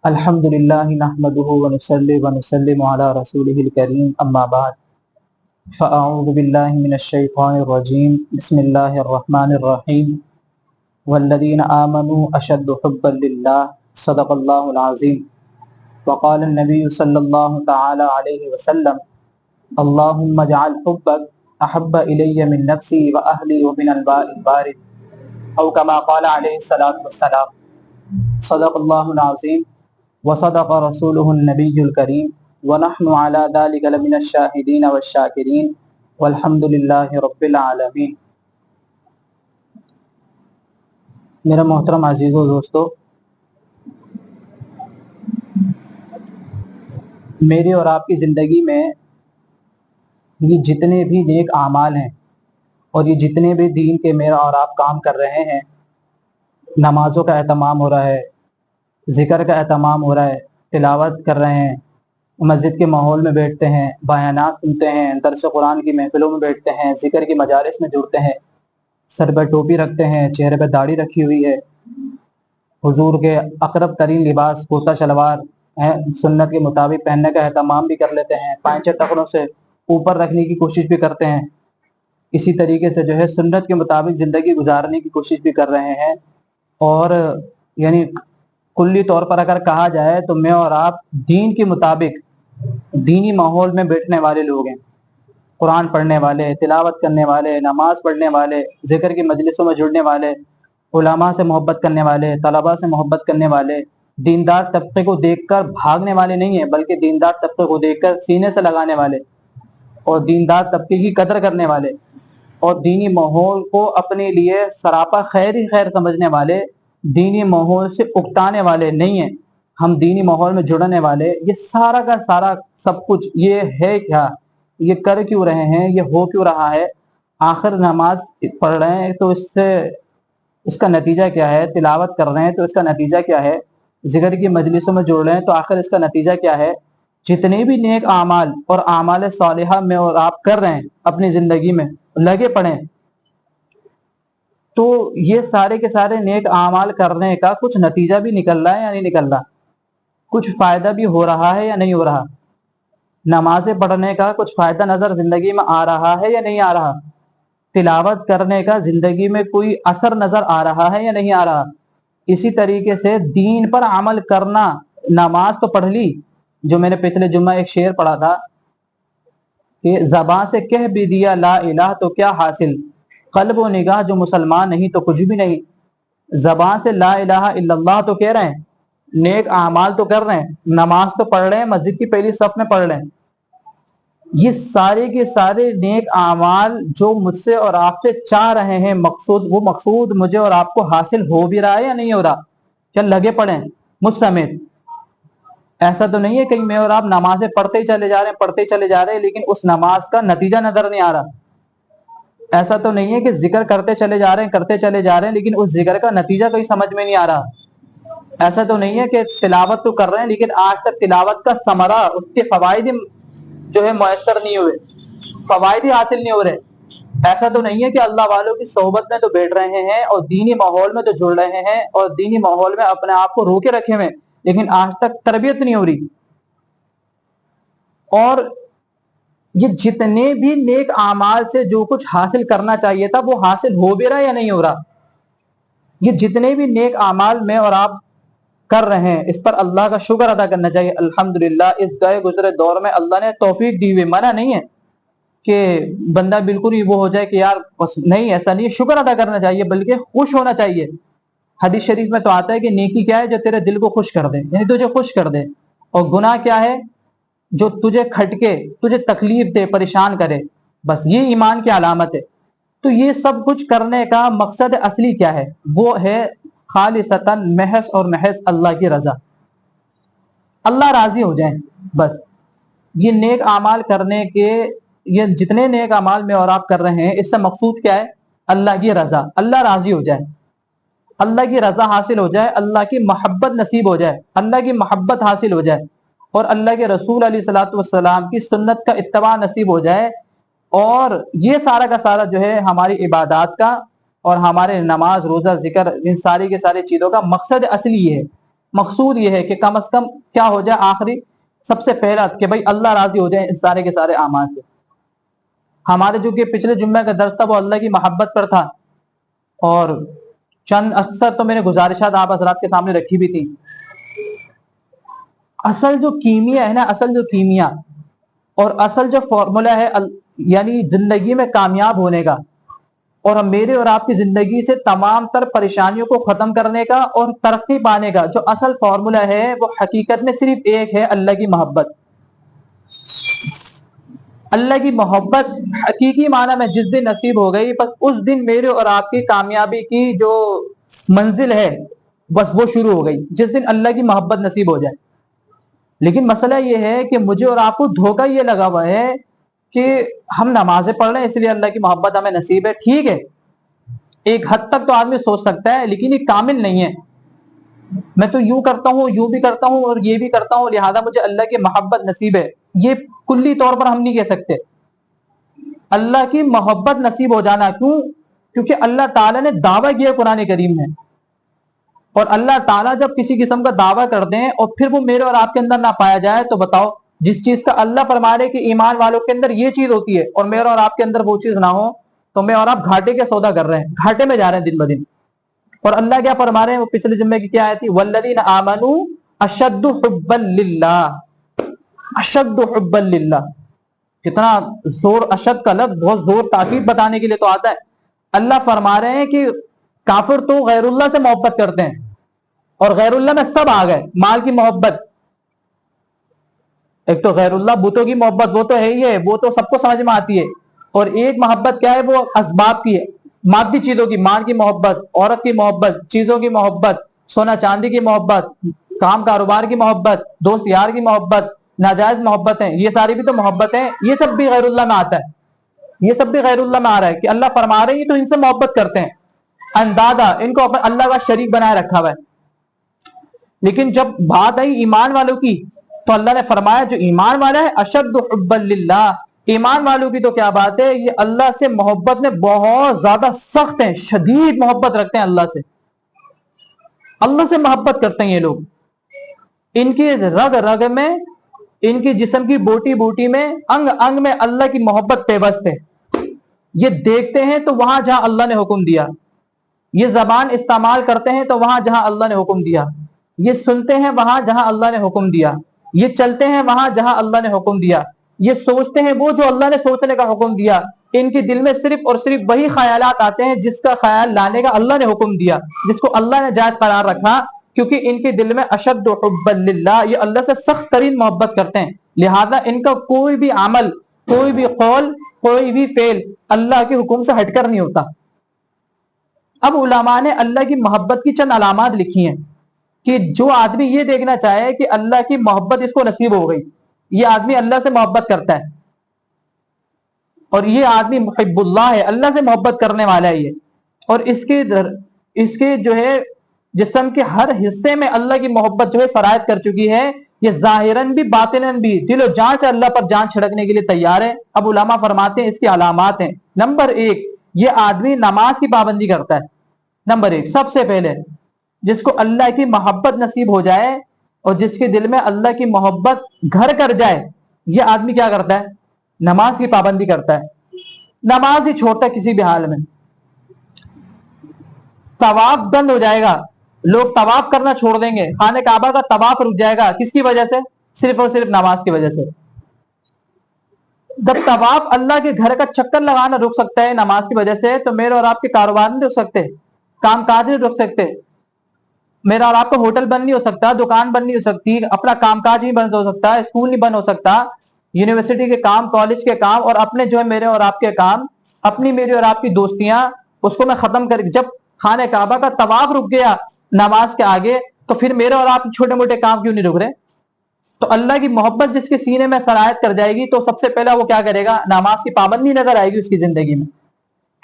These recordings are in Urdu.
الحمد للہ نحمده ونصلی ونسلم علی رسولہ الکریم اما بعد فاعوذ باللہ من الشیطان الرجیم بسم اللہ الرحمن الرحیم والذین آمنوا اشد حبا للہ صدق اللہ العظیم وقال النبی صلی اللہ تعالی علیہ وسلم اللہم اجعل حبک احب الی من نفسی واہلی ومن الماء البارد او کما قال علیہ الصلاۃ والسلام صدق اللہ العظیم وصدق رسوله النبی الکریم ونحن على ذلك لمن الشاہدین والشاکرین والحمد للہ رب العالمین۔ میرا محترم عزیز و دوستو، میرے اور آپ کی زندگی میں یہ جتنے بھی نیک اعمال ہیں اور یہ جتنے بھی دین کے میرا اور آپ کام کر رہے ہیں، نمازوں کا اہتمام ہو رہا ہے، ذکر کا اہتمام ہو رہا ہے، تلاوت کر رہے ہیں، مسجد کے ماحول میں بیٹھتے ہیں، بیانات سنتے ہیں، درس قرآن کی محفلوں میں بیٹھتے ہیں، ذکر کی مجالس میں جڑتے ہیں، سر پہ ٹوپی رکھتے ہیں، چہرے پہ داڑھی رکھی ہوئی ہے، حضور کے اقرب ترین لباس کرتا شلوار سنت کے مطابق پہننے کا اہتمام بھی کر لیتے ہیں، پائنچے ٹخنوں سے اوپر رکھنے کی کوشش بھی کرتے ہیں، اسی طریقے سے سنت کے مطابق زندگی گزارنے کی کوشش بھی کر رہے ہیں۔ اور یعنی کلی طور پر اگر کہا جائے تو میں اور آپ دین کے مطابق دینی ماحول میں بیٹھنے والے لوگ ہیں، قرآن پڑھنے والے، تلاوت کرنے والے، نماز پڑھنے والے، ذکر کی مجلسوں میں جڑنے والے، علماء سے محبت کرنے والے، طلباء سے محبت کرنے والے، دیندار طبقے کو دیکھ کر بھاگنے والے نہیں ہیں، بلکہ دیندار طبقے کو دیکھ کر سینے سے لگانے والے اور دیندار طبقے کی قدر کرنے والے اور دینی ماحول کو اپنے لیے سراپا خیر ہی خیر سمجھنے والے، دینی ماحول سے اکتانے والے نہیں ہیں۔ ہم دینی ماحول میں جڑنے والے، یہ سارا کا سارا سب کچھ یہ ہے کیا، یہ کر کیوں رہے ہیں، یہ ہو کیوں رہا ہے؟ آخر نماز پڑھ رہے ہیں تو اس کا نتیجہ کیا ہے؟ تلاوت کر رہے ہیں تو اس کا نتیجہ کیا ہے؟ ذکر کی مجلسوں میں جڑ رہے ہیں تو آخر اس کا نتیجہ کیا ہے؟ جتنے بھی نیک اعمال اور اعمال صالحہ میں اور آپ کر رہے ہیں اپنی زندگی میں لگے پڑیں، تو یہ سارے کے سارے نیک اعمال کرنے کا کچھ نتیجہ بھی نکل رہا ہے یا نہیں نکل رہا؟ کچھ فائدہ بھی ہو رہا ہے یا نہیں ہو رہا؟ نمازیں پڑھنے کا کچھ فائدہ نظر زندگی میں آ رہا ہے یا نہیں آ رہا؟ تلاوت کرنے کا زندگی میں کوئی اثر نظر آ رہا ہے یا نہیں آ رہا؟ اسی طریقے سے دین پر عمل کرنا، نماز تو پڑھ لی، جو میں نے پچھلے جمعہ ایک شعر پڑھا تھا کہ زبان سے کہہ بھی دیا لا الہ تو کیا حاصل، قلب و نگاہ جو مسلمان نہیں تو کچھ بھی نہیں۔ زبان سے لا الہ الا اللہ تو کہہ رہے ہیں، نیک اعمال تو کر رہے ہیں، نماز تو پڑھ رہے ہیں، مسجد کی پہلی صف میں پڑھ رہے ہیں، یہ سارے کے سارے نیک اعمال جو مجھ سے اور آپ سے چاہ رہے ہیں مقصود، وہ مقصود مجھے اور آپ کو حاصل ہو بھی رہا ہے یا نہیں ہو رہا؟ چل لگے پڑیں مجھ سمیت۔ ایسا تو نہیں ہے کہ میں اور آپ نمازیں پڑھتے ہی چلے جا رہے ہیں لیکن اس نماز کا نتیجہ نظر نہیں آ رہا۔ ایسا تو نہیں ہے کہ ذکر کرتے چلے جا رہے ہیں لیکن اس ذکر کا نتیجہ کوئی سمجھ میں نہیں آ رہا۔ ایسا تو نہیں ہے کہ تلاوت تو کر رہے ہیں لیکن آج تک تلاوت کا ثمرہ، اس کے فوائد میسر نہیں ہوئے، فوائد ہی حاصل نہیں ہو رہے۔ ایسا تو نہیں ہے کہ اللہ والوں کی صحبت میں تو بیٹھ رہے ہیں اور دینی ماحول میں تو جڑ رہے ہیں اور دینی ماحول میں اپنے آپ کو روکے رکھے ہوئے لیکن آج تک تربیت نہیں ہو رہی۔ اور یہ جتنے بھی نیک اعمال سے جو کچھ حاصل کرنا چاہیے تھا وہ حاصل ہو بھی رہا یا نہیں ہو رہا؟ یہ جتنے بھی نیک اعمال میں اور آپ کر رہے ہیں، اس پر اللہ کا شکر ادا کرنا چاہیے۔ الحمدللہ اس گئے گزرے دور میں اللہ نے توفیق دی ہوئی، منع نہیں ہے کہ بندہ بالکل ہی وہ ہو جائے کہ یار بس نہیں، ایسا نہیں ہے، شکر ادا کرنا چاہیے بلکہ خوش ہونا چاہیے۔ حدیث شریف میں تو آتا ہے کہ نیکی کیا ہے؟ جو تیرے دل کو خوش کر دے، یعنی تجھے خوش کر دے، اور گناہ کیا ہے؟ جو تجھے کھٹکے، تجھے تکلیف دے، پریشان کرے، بس یہ ایمان کی علامت ہے۔ تو یہ سب کچھ کرنے کا مقصد اصلی کیا ہے؟ وہ ہے خالصتاً محض اور محض اللہ کی رضا، اللہ راضی ہو جائیں بس۔ یہ نیک اعمال کرنے کے، یہ جتنے نیک اعمال میں اور آپ کر رہے ہیں، اس سے مقصود کیا ہے؟ اللہ کی رضا، اللہ راضی ہو جائے، اللہ کی رضا حاصل ہو جائے، اللہ کی محبت نصیب ہو جائے، اللہ کی محبت حاصل ہو جائے اور اللہ کے رسول علیہ الصلوۃ والسلام کی سنت کا اتباع نصیب ہو جائے۔ اور یہ سارا کا سارا ہماری عبادات کا اور ہمارے نماز روزہ ذکر ان ساری کے ساری چیزوں کا مقصد اصلی یہ ہے مقصود یہ ہے کہ کم از کم کیا ہو جائے آخری سب سے پہلا کہ بھائی اللہ راضی ہو جائے ان سارے کے سارے اعمال سے. ہمارے جو کہ پچھلے جمعہ کا درس تھا وہ اللہ کی محبت پر تھا، اور چند اکثر تو میں نے گزارشات آپ حضرات کے سامنے رکھی بھی تھی. اصل جو کیمیا ہے نا، اصل جو کیمیا اور اصل جو فارمولا ہے یعنی زندگی میں کامیاب ہونے کا اور میرے اور آپ کی زندگی سے تمام تر پریشانیوں کو ختم کرنے کا اور ترقی پانے کا جو اصل فارمولا ہے وہ حقیقت میں صرف ایک ہے، اللہ کی محبت. اللہ کی محبت حقیقی معنی میں جس دن نصیب ہو گئی بس اس دن میرے اور آپ کی کامیابی کی جو منزل ہے بس وہ شروع ہو گئی، جس دن اللہ کی محبت نصیب ہو جائے. لیکن مسئلہ یہ ہے کہ مجھے اور آپ کو دھوکہ یہ لگا ہوا ہے کہ ہم نمازیں پڑھ رہے ہیں اس لیے اللہ کی محبت ہمیں نصیب ہے. ٹھیک ہے، ایک حد تک تو آدمی سوچ سکتا ہے، لیکن یہ کامل نہیں ہے. میں تو یوں کرتا ہوں، یوں بھی کرتا ہوں اور یہ بھی کرتا ہوں، لہذا مجھے اللہ کی محبت نصیب ہے، یہ کلی طور پر ہم نہیں کہہ سکتے. اللہ کی محبت نصیب ہو جانا کیوں؟ کیونکہ اللہ تعالیٰ نے دعویٰ کیا قرآن کریم میں، اور اللہ تعالیٰ جب کسی قسم کا دعویٰ کر دیں اور پھر وہ میرے اور آپ کے اندر نہ پایا جائے تو بتاؤ، جس چیز کا اللہ فرما رہے کہ ایمان والوں کے اندر یہ چیز ہوتی ہے اور میرے اور آپ کے اندر وہ چیز نہ ہو تو میں اور آپ گھاٹے کے سودا کر رہے ہیں، گھاٹے میں جا رہے ہیں دن بدن. اور اللہ کیا فرما رہے ہیں؟ وہ پچھلے جمعے کی کیا آیت تھی؟ والذین آمنوا اشد حبا للہ، اشد حبا للہ. کتنا زور، اشد کا لفظ بہت زور تاکید بتانے کے لیے تو آتا ہے. اللہ فرما رہے ہیں کہ کافر تو غیر اللہ سے محبت کرتے ہیں اور غیر اللہ میں سب آ گئے. مال کی محبت، ایک تو غیر اللہ بتوں کی محبت وہ تو ہے ہی ہے، وہ تو سب کو سمجھ میں آتی ہے. اور ایک محبت کیا ہے؟ وہ اسباب کی ہے، مادی چیزوں کی، مال کی محبت، عورت کی محبت، چیزوں کی محبت، سونا چاندی کی محبت، کام کاروبار کی محبت، دوست یار کی محبت، ناجائز محبتیں، یہ ساری بھی تو محبتیں، یہ سب بھی غیر اللہ میں آتا ہے. یہ سب بھی غیر اللہ میں آ رہا ہے کہ اللہ فرما رہے ہیں تو ان سے محبت کرتے ہیں، اندادا ان کو اللہ کا شریک بنائے رکھا ہوا ہے. لیکن جب بات آئی ایمان والوں کی تو اللہ نے فرمایا جو ایمان والا ہے اشد حبا للہ. ایمان والوں کی تو کیا بات ہے، یہ اللہ سے محبت میں بہت زیادہ سخت ہیں، شدید محبت رکھتے ہیں اللہ سے، اللہ سے محبت کرتے ہیں یہ لوگ. ان کی رگ رگ میں، ان کی جسم کی بوٹی بوٹی میں، انگ انگ میں اللہ کی محبت پیوست ہے. یہ دیکھتے ہیں تو وہاں جہاں اللہ نے حکم دیا، یہ زبان استعمال کرتے ہیں تو وہاں جہاں اللہ نے حکم دیا، یہ سنتے ہیں وہاں جہاں اللہ نے حکم دیا، یہ چلتے ہیں وہاں جہاں اللہ نے حکم دیا، یہ سوچتے ہیں وہ جو اللہ نے سوچنے کا حکم دیا. ان کے دل میں صرف اور صرف وہی خیالات آتے ہیں جس کا خیال لانے کا اللہ نے حکم دیا، جس کو اللہ نے جائز قرار رکھا، کیونکہ ان کے دل میں اشد حبا للہ، یہ اللہ سے سخت ترین محبت کرتے ہیں. لہذا ان کا کوئی بھی عمل، کوئی بھی قول، کوئی بھی فعل اللہ کے حکم سے ہٹ کر نہیں ہوتا. اب علماء نے اللہ کی محبت کی چند علامات لکھی ہیں کہ جو آدمی یہ دیکھنا چاہے کہ اللہ کی محبت اس کو نصیب ہو گئی، یہ آدمی اللہ سے محبت کرتا ہے اور یہ آدمی محب اللہ ہے، اللہ سے محبت کرنے والا ہے یہ، اور اس کے جو ہے جسم کے ہر حصے میں اللہ کی محبت جو ہے سرایت کر چکی ہے. یہ ظاہراً بھی باطناً بھی دل و جان سے اللہ پر جان چھڑکنے کے لیے تیار ہے. اب علماء فرماتے ہیں اس کی علامات ہیں. نمبر ایک، یہ آدمی نماز کی پابندی کرتا ہے. نمبر ایک، سب سے پہلے جس کو اللہ کی محبت نصیب ہو جائے اور جس کے دل میں اللہ کی محبت گھر کر جائے، یہ آدمی کیا کرتا ہے؟ نماز کی پابندی کرتا ہے، نماز ہی چھوڑتا ہے کسی بھی حال میں. طواف بند ہو جائے گا، لوگ طواف کرنا چھوڑ دیں گے، خانہ کعبہ کا طواف رک جائے گا، کس کی وجہ سے؟ صرف اور صرف نماز کی وجہ سے. جب طواف اللہ کے گھر کا چکر لگانا رک سکتا ہے نماز کی وجہ سے، تو میرے اور آپ کے کاروبار نہیں رک سکتے، کام کاج نہیں رک سکتے، میرا اور آپ کا ہوٹل بند نہیں ہو سکتا، دکان بند نہیں ہو سکتی، اپنا کام کاج نہیں بند ہو سکتا، اسکول نہیں بند ہو سکتا، یونیورسٹی کے کام، کالج کے کام، اور اپنے جو ہے میرے اور آپ کے کام، اپنی میری اور آپ کی دوستیاں، اس کو میں ختم کر. جب خانہ کعبہ کا طواف رک گیا نماز کے آگے تو پھر میرے اور آپ چھوٹے موٹے کام کیوں نہیں رک رہے؟ تو اللہ کی محبت جس کے سینے میں سرایت کر جائے گی تو سب سے پہلا وہ کیا کرے گا؟ نماز کی پابندی نظر آئے گی اس کی زندگی میں.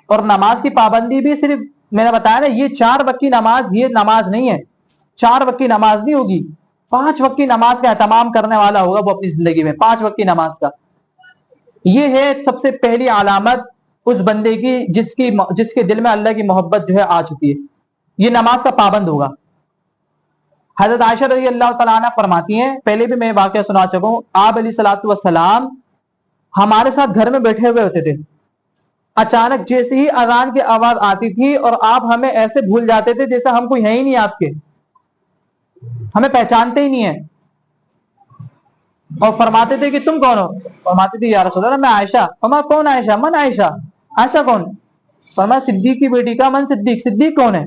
اور نماز کی پابندی بھی صرف میں نے بتایا نا، یہ 4 وقت کی نماز، یہ نماز نہیں ہے، 4 وقت کی نماز نہیں ہوگی، 5 وقت کی نماز کا اہتمام کرنے والا ہوگا وہ اپنی زندگی میں، 5 وقت کی نماز کا. یہ ہے سب سے پہلی علامت اس بندے کی جس کے دل میں اللہ کی محبت جو ہے آ چکی ہے، یہ نماز کا پابند ہوگا. حضرت عائشہ رضی اللہ تعالیٰ عنہ فرماتی ہیں، پہلے بھی میں واقعہ سنا چکا ہوں، آپ علیہ الصلوۃ والسلام ہمارے ساتھ گھر میں بیٹھے ہوئے ہوتے تھے، اچانک جیسے ہی اذان کی آواز آتی تھی اور آپ ہمیں ایسے بھول جاتے تھے جیسے ہم کوئی ہے ہی نہیں، آپ کے ہمیں پہچانتے ہی نہیں ہیں، اور فرماتے تھے کہ تم کون ہو؟ فرماتے تھے یا رسول اللہ میں عائشہ۔ فرمایا کون عائشہ؟ من عائشہ، عائشہ کون؟ فرمایا صدیق کی بیٹی کا، من صدیق، صدیق کون ہے؟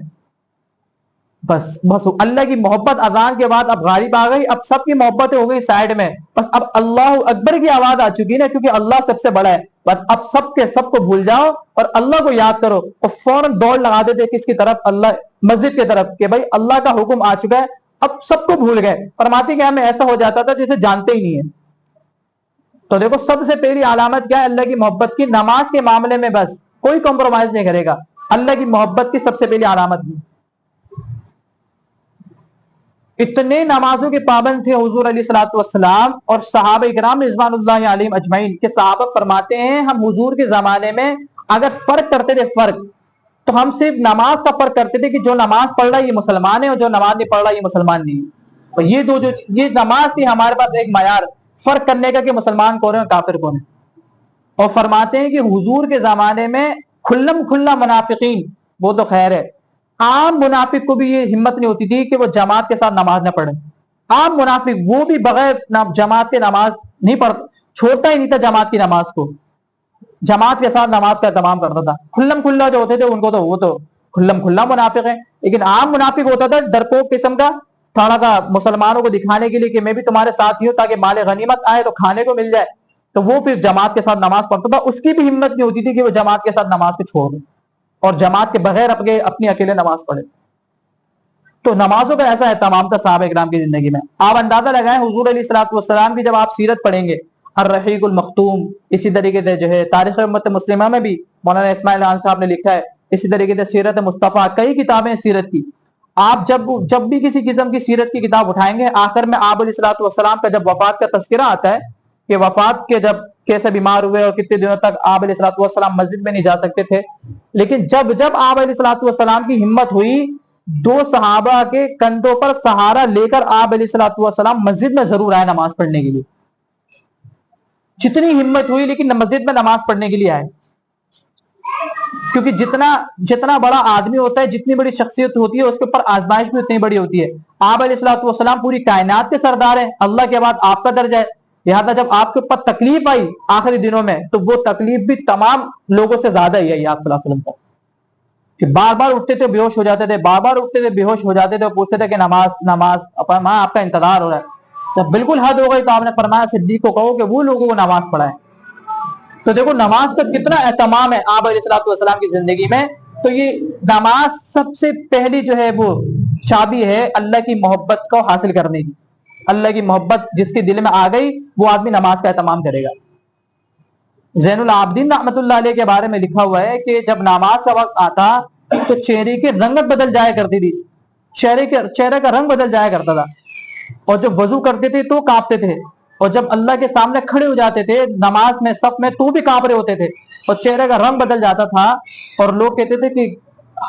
بس اللہ کی محبت اذان کے بعد اب غالب آ گئی، اب سب کی محبتیں ہو گئی سائڈ میں، بس اب اللہ اکبر کی آواز آ چکی نا، کیونکہ اللہ سب سے بڑا ہے، بس اب سب کے سب کو بھول جاؤ اور اللہ کو یاد کرو، اور فوراً دوڑ لگا دیتے کس کی طرف؟ اللہ، مسجد کی طرف، کہ بھائی اللہ کا حکم آ چکا ہے، اب سب کو بھول گئے۔ فرماتی کہ ہمیں ایسا ہو جاتا تھا جسے جانتے ہی نہیں ہے۔ تو دیکھو سب سے پہلی علامت کیا ہے اللہ کی محبت کی؟ نماز کے معاملے میں بس کوئی کمپرومائز نہیں کرے گا، اللہ کی محبت کی سب سے پہلی علامت بھی۔ اتنے نمازوں کے پابند تھے حضور علیہ الصلوۃ والسلام اور صحابہ کرام رضوان اللہ علیہم اجمعین، کہ صحابہ فرماتے ہیں ہم حضور کے زمانے میں اگر فرق کرتے تھے، فرق تو ہم صرف نماز کا فرق کرتے تھے کہ جو نماز پڑھ رہا ہے یہ مسلمان ہے اور جو نماز نہیں پڑھ رہا یہ مسلمان نہیں ہے، اور یہ دو جو یہ نماز تھی ہمارے پاس ایک معیار فرق کرنے کا کہ مسلمان کون ہے اور کافر کون ہے۔ اور فرماتے ہیں کہ حضور کے زمانے میں کھلم کھلا منافقین، وہ تو خیر ہے، عام منافق کو بھی یہ ہمت نہیں ہوتی تھی کہ وہ جماعت کے ساتھ نماز نہ پڑھے۔ عام منافق وہ بھی بغیر جماعت کے نماز نہیں پڑھتا، چھوڑتا ہی نہیں تھا جماعت کی نماز کو، جماعت کے ساتھ نماز کا اہتمام کرتا تھا۔ کھلم کھلا جو ہوتے تھے ان کو تو وہ تو کھلم کھلا منافق ہے، لیکن عام منافق ہوتا تھا ڈرپوک قسم کا، تھوڑا کا مسلمانوں کو دکھانے کے لیے کہ میں بھی تمہارے ساتھ ہی ہوں تاکہ مال غنیمت آئے تو کھانے کو مل جائے، تو وہ پھر جماعت کے ساتھ نماز پڑھتا تھا، اس کی بھی ہمت نہیں ہوتی تھی کہ وہ جماعت کے ساتھ نماز کو چھوڑ دے اور جماعت کے بغیر اپنی اکیلے نماز پڑھے۔ تو نمازوں کا ایسا اہتمام تھا صحابہ کرام کی زندگی میں۔ آپ اندازہ لگائیں حضور علیہ الصلوۃ والسلام کی جب آپ سیرت پڑھیں گے، الرحیق المختوم، اسی طریقے سے جو ہے تاریخ امت مسلمہ میں بھی مولانا اسماعیل خان صاحب نے لکھا ہے، اسی طریقے سے سیرت مصطفیٰ، کئی کتابیں سیرت کی۔ آپ جب بھی کسی قسم کی سیرت کی کتاب اٹھائیں گے، آخر میں آپ علیہ الصلوۃ والسلام کا جب وفات کا تذکرہ آتا ہے کہ وفات کے جب کیسے بیمار ہوئے اور کتنے دنوں تک آپ علیہ الصلوۃ والسلام مسجد میں نہیں جا سکتے تھے، لیکن جب آپ علیہ الصلوۃ والسلام کی ہمت ہوئی، دو صحابہ کے کندھوں پر سہارا لے کر آپ علیہ الصلوۃ والسلام مسجد میں ضرور آئے نماز پڑھنے کے لیے، جتنی ہمت ہوئی لیکن مسجد میں نماز پڑھنے کے لیے آئے، کیونکہ جتنا بڑا آدمی ہوتا ہے، جتنی بڑی شخصیت ہوتی ہے، اس کے اوپر آزمائش بھی اتنی بڑی ہوتی ہے۔ آپ علیہ الصلوۃ والسلام پوری کائنات کے سردار ہیں، اللہ کے بعد آپ کا درجہ ہے، لہٰذا جب آپ کے اوپر تکلیف آئی آخری دنوں میں تو وہ تکلیف بھی تمام لوگوں سے زیادہ ہی آئی آپ صلی اللہ علیہ وسلم کو، کہ بار بار اٹھتے تھے بے ہوش ہو جاتے تھے، بار بار اٹھتے تھے بے ہوش ہو جاتے تھے، اور پوچھتے تھے کہ نماز آپ کا انتظار ہو رہا ہے۔ جب بالکل حد ہو گئی تو آپ نے فرمایا صدیق کو کہو کہ وہ لوگوں کو نماز پڑھائے۔ تو دیکھو نماز کا کتنا اہتمام ہے آپ علیہ الصلوۃ والسلام کی زندگی میں۔ تو یہ نماز سب سے پہلی جو ہے وہ چابی ہے اللہ کی محبت کو حاصل کرنے کی۔ اللہ کی محبت جس کے دل میں آ گئی وہ آدمی نماز کا اہتمام کرے گا۔ زین العابدین رحمت اللہ علیہ کے بارے میں لکھا ہوا ہے کہ جب نماز کا وقت آتا تو چہرے کی رنگت بدل جایا کرتی تھی، چہرے کا رنگ بدل جایا کرتا تھا، اور جب وضو کرتے تھے تو کانپتے تھے، اور جب اللہ کے سامنے کھڑے ہو جاتے تھے نماز میں صف میں تو بھی کانپ رہے ہوتے تھے، اور چہرے کا رنگ بدل جاتا تھا، اور لوگ کہتے تھے کہ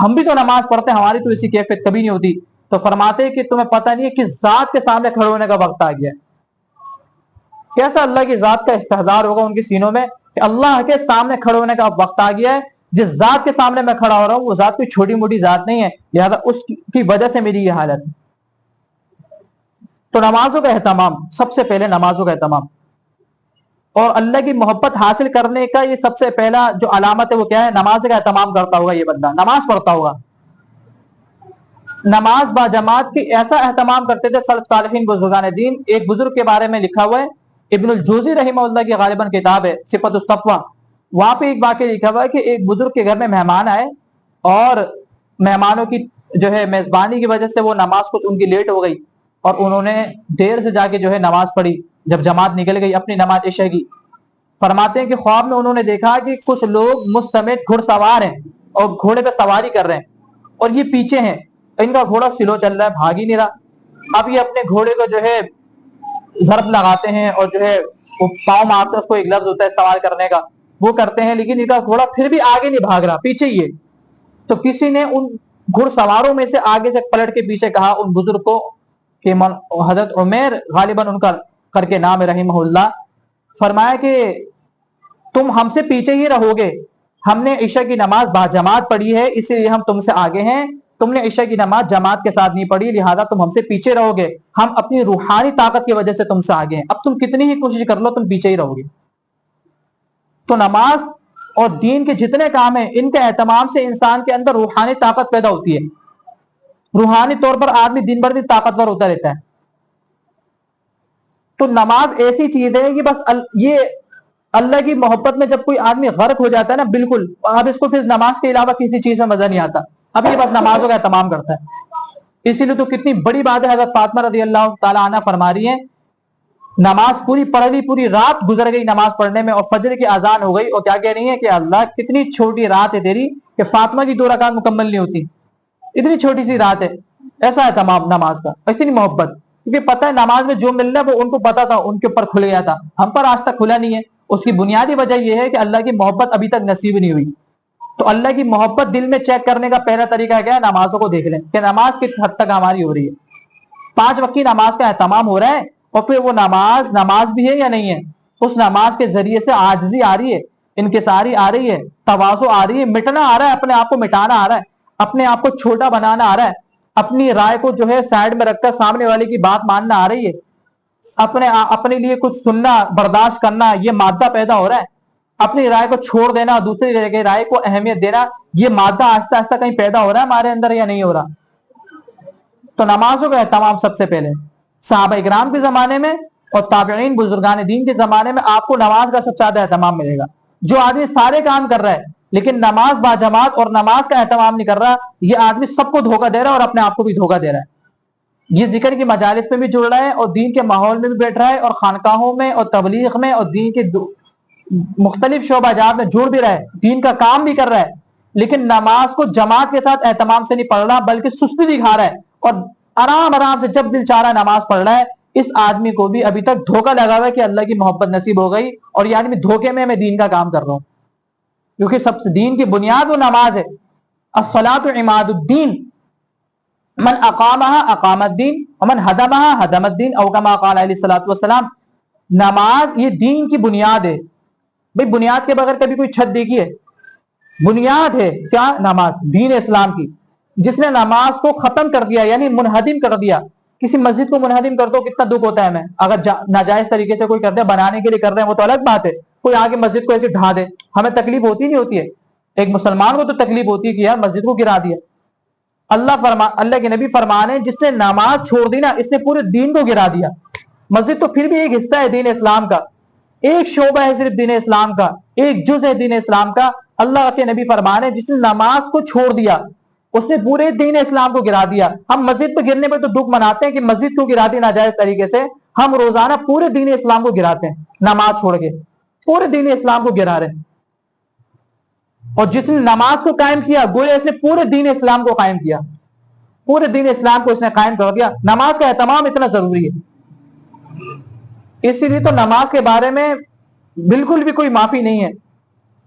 ہم بھی تو نماز پڑھتے ہیں، ہماری تو اسی کیفیت کبھی نہیں ہوتی۔ تو فرماتے کہ تمہیں پتہ نہیں ہے کہ ذات کے سامنے کھڑے ہونے کا وقت آ گیا ہے۔ کیسا اللہ کی ذات کا استحضار ہوگا ان کے سینوں میں کہ اللہ کے سامنے کھڑے ہونے کا وقت آ گیا ہے، جس ذات کے سامنے میں کھڑا ہو رہا ہوں وہ ذات کوئی چھوٹی موٹی ذات نہیں ہے، لہذا اس کی وجہ سے میری یہ حالت ہے۔ تو نمازوں کا اہتمام، سب سے پہلے نمازوں کا اہتمام، اور اللہ کی محبت حاصل کرنے کا یہ سب سے پہلا جو علامت ہے وہ کیا ہے؟ نماز کا اہتمام کرتا ہوگا یہ بندہ، نماز پڑھتا ہوگا، نماز با جماعت کی ایسا اہتمام کرتے تھے سلف صالحین بزرگان دین۔ ایک بزرگ کے بارے میں لکھا ہوا ہے، ابن الجوزی رحمہ اللہ کی غالباً کتاب ہے صفت الصفوہ، وہاں پہ ایک واقعہ لکھا ہوا ہے کہ ایک بزرگ کے گھر میں مہمان آئے، اور مہمانوں کی جو ہے میزبانی کی وجہ سے وہ نماز کچھ ان کی لیٹ ہو گئی، اور انہوں نے دیر سے جا کے جو ہے نماز پڑھی۔ جب جماعت نکل گئی اپنی نماز عشاء کی، فرماتے ہیں کہ خواب میں انہوں نے دیکھا کہ کچھ لوگ مجھ سمیت گھڑ سوار ہیں اور گھوڑے پہ سواری کر رہے ہیں، اور یہ پیچھے ہیں، ان کا گھوڑا سلو چل رہا ہے، بھاگ ہی نہیں رہا۔ اب یہ اپنے گھوڑے کو جو ہے ضرب لگاتے ہیں اور جو ہے وہ پاؤں مارتے ہیں، اس کو ایک لفظ ہوتا ہے استعمال کرنے کا، وہ کرتے ہیں، لیکن ان کا گھوڑا پھر بھی آگے نہیں بھاگ رہا، پیچھے ہی ہے۔ تو کسی نے ان گھڑ سواروں میں سے آگے سے پلٹ کے پیچھے کہا ان بزرگ کو کہ حضرت عمیر غالباً ان کا کر کے نام رحمہ، فرمایا کہ تم ہم سے پیچھے ہی رہو گے، ہم نے عشاء کی نماز باجماعت پڑھی ہے اس لیے ہم تم سے آگے ہیں، تم نے عشاء کی نماز جماعت کے ساتھ نہیں پڑھی لہذا تم ہم سے پیچھے رہو گے، ہم اپنی روحانی طاقت کی وجہ سے تم سے آگے ہیں، اب تم کتنی ہی کوشش کر لو تم پیچھے ہی رہو گے۔ تو نماز اور دین کے جتنے کام ہیں ان کے اہتمام سے انسان کے اندر روحانی طاقت پیدا ہوتی ہے، روحانی طور پر آدمی دن بر دن طاقتور ہوتا رہتا ہے۔ تو نماز ایسی چیز ہے کہ بس یہ اللہ کی محبت میں جب کوئی آدمی غرق ہو جاتا ہے نا، بالکل اب اس کو پھر نماز کے علاوہ کسی چیز میں مزہ نہیں آتا، اب یہ بس نمازوں کا اہتمام کرتا ہے۔ اسی لیے تو کتنی بڑی بات ہے، حضرت فاطمہ رضی اللہ تعالیٰ عنہ فرما رہی ہیں نماز پوری پڑھ لی، پوری رات گزر گئی نماز پڑھنے میں اور فجر کی اذان ہو گئی، اور کیا کہہ رہی ہیں کہ اللہ کتنی چھوٹی رات ہے تیری کہ فاطمہ کی 2 رکعت مکمل نہیں ہوتی، اتنی چھوٹی سی رات ہے۔ ایسا ہے تمام نماز کا، اتنی محبت، کیونکہ پتہ ہے نماز میں جو ملنا ہے وہ ان کو پتا تھا، ان کے اوپر کھل گیا تھا، ہم پر آج تک کھلا نہیں ہے۔ اس کی بنیادی وجہ یہ ہے کہ اللہ کی محبت ابھی تک نصیب نہیں ہوئی۔ تو اللہ کی محبت دل میں چیک کرنے کا پہلا طریقہ کیا ہے؟ نمازوں کو دیکھ لیں کہ نماز کس حد تک ہماری ہو رہی ہے، 5 وقت کی نماز کا اہتمام ہو رہا ہے، اور پھر وہ نماز بھی ہے یا نہیں ہے، اس نماز کے ذریعے سے عاجزی آ رہی ہے، انکساری آ رہی ہے، تواضع آ رہی ہے، مٹنا آ رہا ہے، اپنے آپ کو مٹانا آ رہا ہے، اپنے آپ کو چھوٹا بنانا آ رہا ہے، اپنی رائے کو جو ہے سائڈ میں رکھ کر سامنے والے کی بات ماننا آ رہی ہے، اپنے لیے کچھ سننا برداشت کرنا، یہ مادہ پیدا ہو رہا ہے، اپنی رائے کو چھوڑ دینا، دوسری رائے کو اہمیت دینا، یہ مادہ آہستہ آہستہ کہیں پیدا ہو رہا ہے ہمارے اندر یا نہیں ہو رہا؟ تو نمازوں کا اہتمام سب سے پہلے صحابہ اکرام کے زمانے میں اور تابعین بزرگان دین کے زمانے میں آپ کو نماز کا سب سے زیادہ اہتمام ملے گا۔ جو آدمی سارے کام کر رہا ہے لیکن نماز باجماعت اور نماز کا اہتمام نہیں کر رہا، یہ آدمی سب کو دھوکہ دے رہا ہے اور اپنے آپ کو بھی دھوکہ دے رہا ہے۔ یہ ذکر کی مجالس میں بھی جڑ رہا ہے اور دین کے ماحول میں بھی بیٹھ رہا ہے اور خانقاہوں میں اور تبلیغ میں اور دین کے مختلف شعبہ جات میں جڑ بھی رہا ہے، دین کا کام بھی کر رہا ہے، لیکن نماز کو جماعت کے ساتھ اہتمام سے نہیں پڑھ رہا بلکہ سستی دکھا رہا ہے اور آرام سے جب دل چاہ رہا ہے نماز پڑھ رہا ہے۔ اس آدمی کو بھی ابھی تک دھوکہ لگا ہوا ہے کہ اللہ کی محبت نصیب ہو گئی، اور یہ آدمی دھوکے میں دین کا کام کر رہا ہوں، کیونکہ سب سے دین کی بنیاد وہ نماز ہے۔ الصلاۃ عماد الدین، من اقامها اقام الدین ومن ہدمها ہدم الدین، او کما قال علیہ الصلوۃ والسلام۔ نماز یہ دین کی بنیاد ہے۔ بھئی بنیاد کے بغیر کبھی کوئی چھت دیکھی ہے؟ بنیاد ہے کیا؟ نماز، دین اسلام کی۔ جس نے نماز کو ختم کر دیا یعنی منہدم کر دیا، کسی مسجد کو منہدم کر دو کتنا دکھ ہوتا ہے ہمیں، اگر ناجائز طریقے سے کوئی کر دے، بنانے کے لیے کر رہے ہیں وہ تو الگ بات ہے، کوئی آگے مسجد کو ایسے ڈھا دے، ہمیں تکلیف ہوتی نہیں ہوتی ہے؟ ایک مسلمان کو تو تکلیف ہوتی ہے کہ یار مسجد کو گرا دیا۔ اللہ کے نبی فرمانے جس نے نماز چھوڑ دی نا اس نے پورے دین کو گرا دیا۔ مسجد تو پھر بھی ایک حصہ ہے دین اسلام کا، ایک شعبہ ہے صرف دین اسلام کا، ایک جز ہے دین اسلام کا۔ اللہ کے نبی فرمانے جس نے نماز کو چھوڑ دیا اس نے پورے دین اسلام کو گرا دیا۔ ہم مسجد پہ گرنے پہ تو دکھ مناتے ہیں کہ مسجد کو گرا دی ناجائز طریقے سے، ہم روزانہ پورے دین اسلام کو گراتے ہیں، نماز چھوڑ کے پورے دین اسلام کو گرا رہے ہیں۔ اور جس نے نماز کو قائم کیا گویا اس نے پورے دین اسلام کو قائم کیا، پورے دین اسلام کو اس نے قائم کر دیا۔ نماز کا اہتمام اتنا ضروری ہے، اسی لیے تو نماز کے بارے میں بالکل بھی کوئی معافی نہیں ہے۔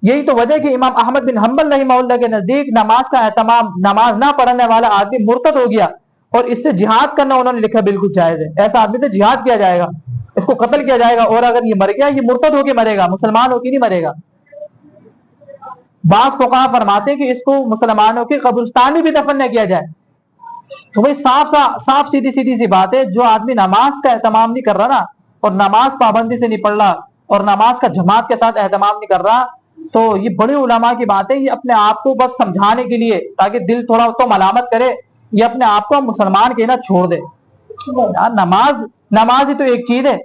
یہی تو وجہ کہ امام احمد بن حنبل رحمہ اللہ کے نزدیک نماز کا اہتمام، نماز نہ پڑھنے والا آدمی مرتد ہو گیا اور اس سے جہاد کرنا انہوں نے لکھا بالکل جائز ہے۔ ایسا آدمی سے جہاد کیا جائے گا، اس کو قتل کیا جائے گا، اور اگر یہ مر گیا یہ مرتد ہو کے مرے گا، مسلمان ہو کے نہیں مرے گا۔ بعض فقہا فرماتے ہیں کہ اس کو مسلمانوں کے قبرستان میں بھی دفن نہ کیا جائے۔ تو بھائی صاف سیدھی سی بات ہے، جو آدمی نماز کا اہتمام نہیں کر رہا نا اور نماز پابندی سے نہیں پڑھ رہا اور نماز کا جماعت کے ساتھ اہتمام نہیں کر رہا، تو یہ بڑے علماء کی بات ہے، یہ اپنے آپ کو بس سمجھانے کے لیے تاکہ دل تھوڑا تو ملامت کرے، یہ اپنے آپ کو مسلمان کہنا چھوڑ دے۔ نماز ہی تو ایک چیز ہے،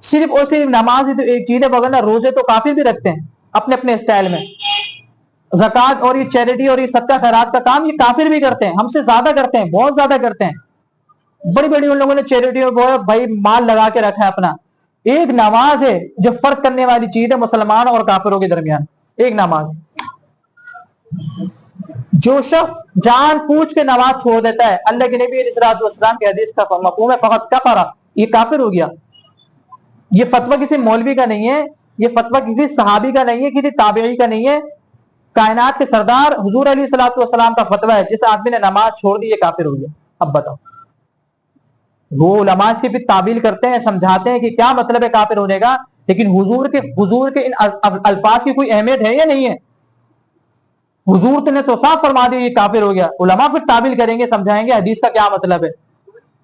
صرف اور صرف نماز ہی تو ایک چیز ہے، وغیرہ روزے تو کافر بھی رکھتے ہیں اپنے اپنے اسٹائل میں، زکوٰۃ اور یہ چیریٹی اور یہ صدقہ خیرات کا کام یہ کافر بھی کرتے ہیں، ہم سے زیادہ کرتے ہیں، بہت زیادہ کرتے ہیں۔ بڑی بڑی ان لوگوں نے چیریٹی اور بھائی مال لگا کے رکھا ہے اپنا۔ ایک نماز ہے جو فرق کرنے والی چیز ہے مسلمانوں اور کافروں کے درمیان، ایک نماز۔ جو شخص جان پوچھ کے نماز چھوڑ دیتا ہے، اللہ کے نبی علیہ الصلوۃ والسلام کی حدیث کا مفہوم ہے فقط کفر، یہ کافر ہو گیا۔ یہ فتویٰ کسی مولوی کا نہیں ہے، یہ فتویٰ کسی صحابی کا نہیں ہے، کسی تابعی کا نہیں ہے، کائنات کے سردار حضور علیہ الصلوۃ والسلام کا فتویٰ ہے۔ جس آدمی نے نماز چھوڑ دی یہ کافر ہو گیا۔ اب بتاؤ وہ علماء اس کی پھر تعبیل کرتے ہیں, سمجھاتے ہیں کہ کیا مطلب ہے کافر ہونے کا, لیکن حضور کے ان الفاظ کی کوئی اہمیت ہے یا نہیں ہے؟ حضور نے تو صاف فرما دیا یہ کافر ہو گیا, علماء پھر تعبیل کریں گے, سمجھائیں گے حدیث کا کیا مطلب ہے,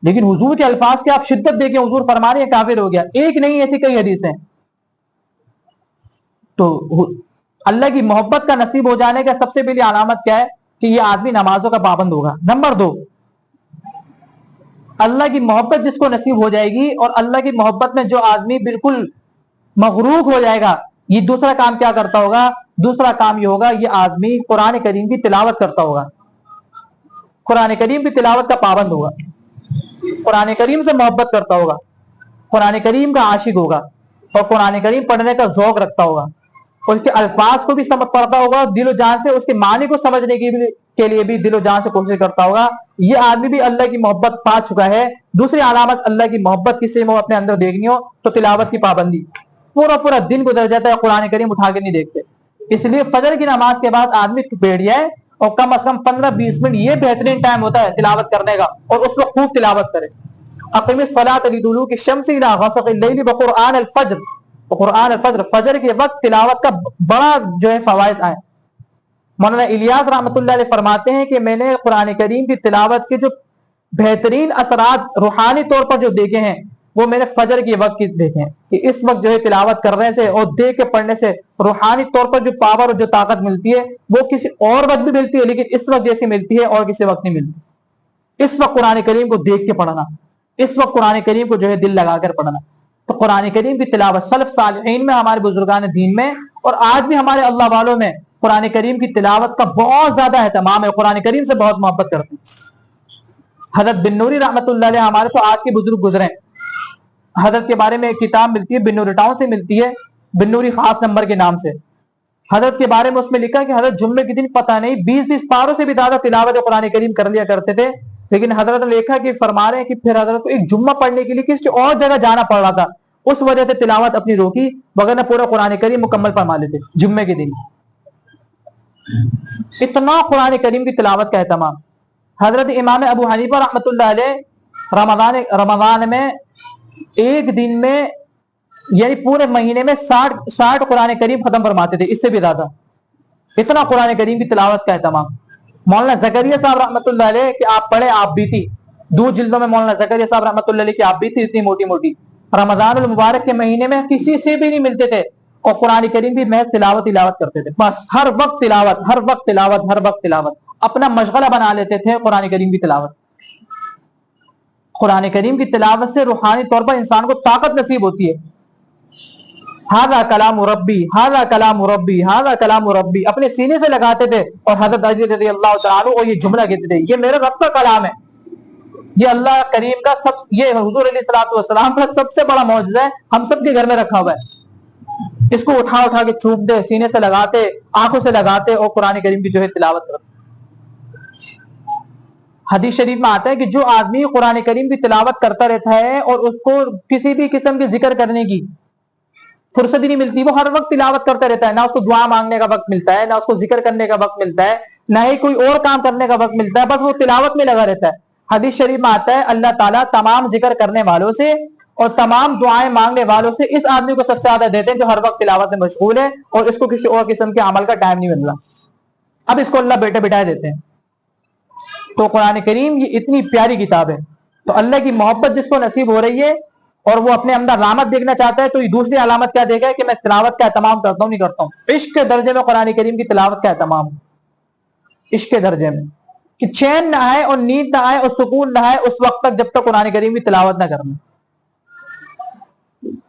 لیکن حضور کے الفاظ کے آپ شدت دیکھیں, حضور فرما رہے ہیں کافر ہو گیا, ایک نہیں ایسی کئی حدیث ہیں. تو اللہ کی محبت کا نصیب ہو جانے کا سب سے پہلی علامت کیا ہے کہ یہ آدمی نمازوں کا پابند ہوگا. نمبر 2, اللہ کی محبت جس کو نصیب ہو جائے گی اور اللہ کی محبت میں جو آدمی بالکل مغروق ہو جائے گا, یہ دوسرا کام کیا کرتا ہوگا؟ دوسرا کام یہ ہوگا یہ آدمی قرآن کریم کی تلاوت کرتا ہوگا, قرآن کریم کی تلاوت کا پابند ہوگا, قرآن کریم سے محبت کرتا ہوگا, قرآن کریم کا عاشق ہوگا اور قرآن کریم پڑھنے کا ذوق رکھتا ہوگا, اس کے الفاظ کو بھی سمجھ پڑتا ہوگا, دل و جان سے اس کے معنی کو سمجھنے کے لیے بھی دل و جان سے کوشش کرتا ہوگا. یہ آدمی بھی اللہ کی محبت پا چکا ہے. دوسری علامت اللہ کی محبت کسی میں اپنے اندر دیکھنی ہو تو تلاوت کی پابندی. پورا دن گزر جاتا ہے قرآن کریم اٹھا کے نہیں دیکھتے. اس لیے فجر کی نماز کے بعد آدمی بیٹھ جائے اور کم از کم 15-20 منٹ, یہ بہترین ٹائم ہوتا ہے تلاوت کرنے کا, اور اس وقت خوب تلاوت کرے. اقیم الصلاۃ لدلوک الشمس الی غسق الليل وقرآن الفجر, قرآن الفجر, فجر کے وقت تلاوت کا بڑا جو ہے فوائد آئے. مولانا الیاس رحمۃ اللہ علیہ فرماتے ہیں کہ میں نے قرآن کریم کی تلاوت کے جو بہترین اثرات روحانی طور پر جو دیکھے ہیں وہ میں نے فجر کے وقت کی دیکھے ہیں, کہ اس وقت جو ہے تلاوت کرنے سے اور دیکھ کے پڑھنے سے روحانی طور پر جو پاور اور جو طاقت ملتی ہے وہ کسی اور وقت بھی ملتی ہے, لیکن اس وقت جیسی ملتی ہے اور کسی وقت نہیں ملتی. اس وقت قرآن کریم کو دیکھ کے پڑھنا, اس وقت قرآن کریم کو جو ہے دل لگا کر پڑھنا. تو قرآن کریم کی تلاوت سلف صالحین میں, ہمارے بزرگان دین میں اور آج بھی ہمارے اللہ والوں میں قرآن کریم کی تلاوت کا بہت زیادہ اہتمام ہے, قرآن کریم سے بہت محبت کرتے ہیں. حضرت بن نوری رحمۃ اللہ علیہ, ہمارے تو آج کے بزرگ گزرے, حضرت کے بارے میں ایک کتاب ملتی ہے, بن نوری ٹاؤن سے ملتی ہے, بن نوری خاص نمبر کے نام سے. حضرت کے بارے میں اس میں لکھا کہ حضرت جمعے کے دن پتہ نہیں 20 پاروں سے بھی زیادہ تلاوت قرآن کریم کر لیا کرتے تھے, لیکن حضرت نے لکھا کہ فرما رہے ہیں کہ پھر حضرت کو ایک جمعہ پڑھنے کے لیے کسی اور جگہ جانا پڑ رہا تھا, اس وجہ سے تلاوت اپنی روکی, وغیرہ پورا قرآن کریم مکمل فرما لیتے جمعے کے دن. اتنا قرآن کریم کی تلاوت کا اہتمام. حضرت امام ابو حنیفہ رحمۃ اللہ علیہ رمضان میں ایک دن میں یعنی پورے مہینے میں 60 قرآن کریم ختم فرماتے تھے, اس سے بھی زیادہ. اتنا قرآن کریم کی تلاوت کا اہتمام. مولانا زکریا صاحب رحمۃ اللہ علیہ کہ آپ پڑھے آپ بیتی, 2 جلدوں میں مولانا زکریا صاحب رحمۃ اللہ علیہ کی آپ بیتی اتنی موٹی موٹی, رمضان المبارک کے مہینے میں کسی سے بھی نہیں ملتے تھے, اور قرآن کریم بھی محض تلاوت کرتے تھے. بس ہر وقت تلاوت, ہر وقت تلاوت, ہر وقت تلاوت, اپنا مشغلہ بنا لیتے تھے قرآن کریم کی تلاوت. قرآن کریم کی تلاوت سے روحانی طور پر انسان کو طاقت نصیب ہوتی ہے. ہاذا کلام ربی, ہاذا کلام ربی, ہاذا کلام ربی اپنے سینے سے لگاتے تھے, اور حضرت علی رضی اللہ تعالیٰ عنہ یہ جملہ کہتے تھے, یہ میرے رب کا کلام ہے, یہ اللہ کریم کا یہ حضور علیہ الصلوۃ والسلام کا سب سے بڑا معجزہ ہے, ہم سب کے گھر میں رکھا ہوا ہے. اس کو اٹھا کے چومتے, سینے سے لگاتے, آنکھوں سے لگاتے اور قرآن کریم کی جو ہے تلاوت کرتے. حدیث شریف میں آتا ہے کہ جو آدمی قرآن کریم کی تلاوت کرتا رہتا ہے اور اس کو کسی بھی قسم کے ذکر کرنے کی فرصت ہی نہیں ملتی, وہ ہر وقت تلاوت کرتا رہتا ہے, نہ اس کو دعا مانگنے کا وقت ملتا ہے, نہ اس کو ذکر کرنے کا وقت ملتا ہے, نہ ہی کوئی اور کام کرنے کا وقت ملتا ہے, بس وہ تلاوت میں لگا رہتا ہے. حدیث شریف میں آتا ہے اللہ تعالیٰ تمام ذکر کرنے والوں سے اور تمام دعائیں مانگنے والوں سے اس آدمی کو سب سے زیادہ دیتے ہیں جو ہر وقت تلاوت میں مشغول ہے اور اس کو کسی اور قسم کے عمل کا ٹائم نہیں مل رہا. اب اس کو اللہ بیٹھے بٹھائے دیتے ہیں. تو قرآن کریم یہ اتنی پیاری کتاب ہے, تو اللہ کی محبت جس کو نصیب ہو رہی ہے اور وہ اپنے اندر رحمت دیکھنا چاہتا ہے, تو یہ دوسری علامت کیا دیکھا ہے کہ میں تلاوت کا اہتمام کرتا ہوں, نہیں کرتا ہوں. عشق کے درجے میں قرآن کریم کی تلاوت کا اہتمام, عشق کے درجے میں کہ چین نہ آئے اور نیند نہ آئے اور سکون نہ آئے اس وقت تک جب تک قرآن کریم کی تلاوت نہ کرنا.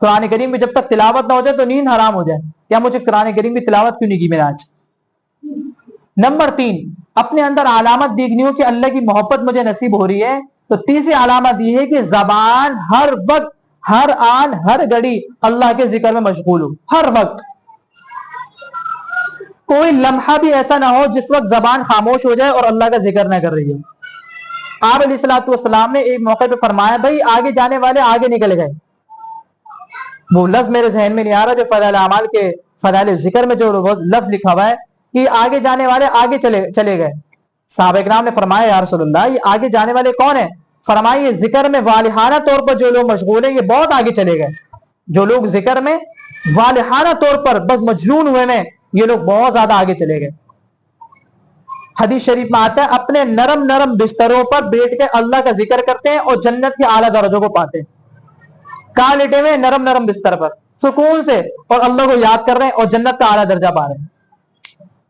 قرآن کریم کی جب تک تلاوت نہ ہو جائے تو نیند حرام ہو جائے, یا مجھے قرآن کریم کی تلاوت کیوں نہیں کی میں نے آج. نمبر 3, اپنے اندر علامت دیکھنی ہو کہ اللہ کی محبت مجھے نصیب ہو رہی ہے, تو تیسری علامت یہ ہے کہ زبان ہر وقت, ہر آن, ہر گھڑی اللہ کے ذکر میں مشغول ہو. ہر وقت کوئی لمحہ بھی ایسا نہ ہو جس وقت زبان خاموش ہو جائے اور اللہ کا ذکر نہ کر رہی ہو. آپ علیہ الصلوۃ والسلام نے ایک موقع پہ فرمایا, بھائی آگے جانے والے آگے نکل گئے. وہ لفظ میرے ذہن میں نہیں آ رہا جو فضائل اعمال کے فضائل ذکر میں جو لفظ لکھا ہوا ہے کہ آگے جانے والے آگے چلے گئے. صحابہ کرام نے فرمایا یا رسول اللہ یہ آگے جانے والے کون ہیں؟ فرمائیے ذکر میں والہانہ طور پر جو لوگ مشغول ہیں یہ بہت آگے چلے گئے. جو لوگ ذکر میں والہانہ طور پر بس مجنون ہوئے ہیں یہ لوگ بہت زیادہ آگے چلے گئے. حدیث شریف میں آتا ہے اپنے نرم نرم بستروں پر بیٹھ کے اللہ کا ذکر کرتے ہیں اور جنت کے اعلیٰ درجوں کو پاتے ہیں. کہاں لیٹے ہوئے؟ نرم نرم بستر پر سکون سے اور اللہ کو یاد کر رہے ہیں اور جنت کا اعلیٰ درجہ پا رہے ہیں.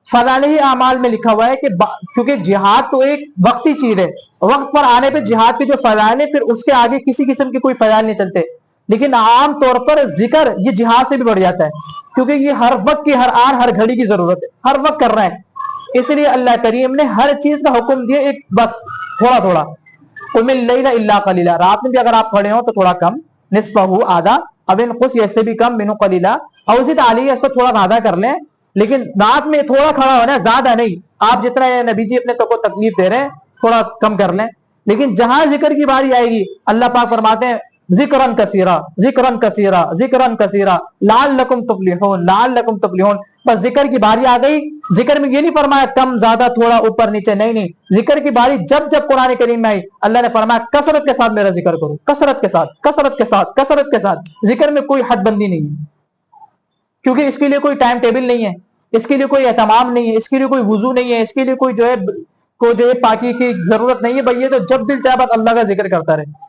فضائل اعمال میں لکھا ہوا ہے کہ کیونکہ جہاد تو ایک وقتی چیز ہے، وقت پر آنے پہ جہاد کے جو فضائل ہیں پھر اس کے آگے کسی قسم کے کوئی فضائل نہیں چلتے، لیکن عام طور پر ذکر یہ جہاد سے بھی بڑھ جاتا ہے کیونکہ یہ ہر وقت کی ہر آن ہر گھڑی کی ضرورت ہے، ہر وقت کر رہے ہیں. اس لیے اللہ کریم نے ہر چیز کا حکم دیا ایک بس تھوڑا تھوڑا. قم اللیل الا قلیلا، رات میں بھی اگر آپ کھڑے ہو تو تھوڑا کم، نصفہ آدھا، او انقص اس سے بھی کم، منہ قلیلا، اور اسی تعالی اس پر تھوڑا زیادہ کر لیں، لیکن رات میں تھوڑا کھڑا ہونا ہے زیادہ نہیں. آپ جتنا نبی جی اپنے کو تکلیف دے رہے ہیں تھوڑا کم کر لیں. لیکن جہاں ذکر کی باری آئے گی اللہ پاک فرماتے ہیں ذکرن کثیرا ذکرن کثیرا ذکرن کثیرا لعلکم تفلحون لعلکم تفلحون. بس ذکر کی باری آ گئی. ذکر میں یہ نہیں فرمایا کم زیادہ تھوڑا اوپر نیچے، نہیں نہیں، ذکر کی باری جب جب قرآن کریم میں آئی اللہ نے فرمایا کثرت کے ساتھ میرا ذکر کرو، کثرت کے ساتھ کثرت کے ساتھ کثرت کے ساتھ. ذکر میں کوئی حد بندی نہیں ہے کیونکہ اس کے لیے کوئی ٹائم ٹیبل نہیں ہے، اس کے لیے کوئی اہتمام نہیں ہے، اس کے لیے کوئی وضو نہیں ہے، اس کے لیے کوئی جو ہے پاکی کی ضرورت نہیں ہے. بھائی یہ تو جب دل چاہے بس اللہ کا ذکر کرتا رہے.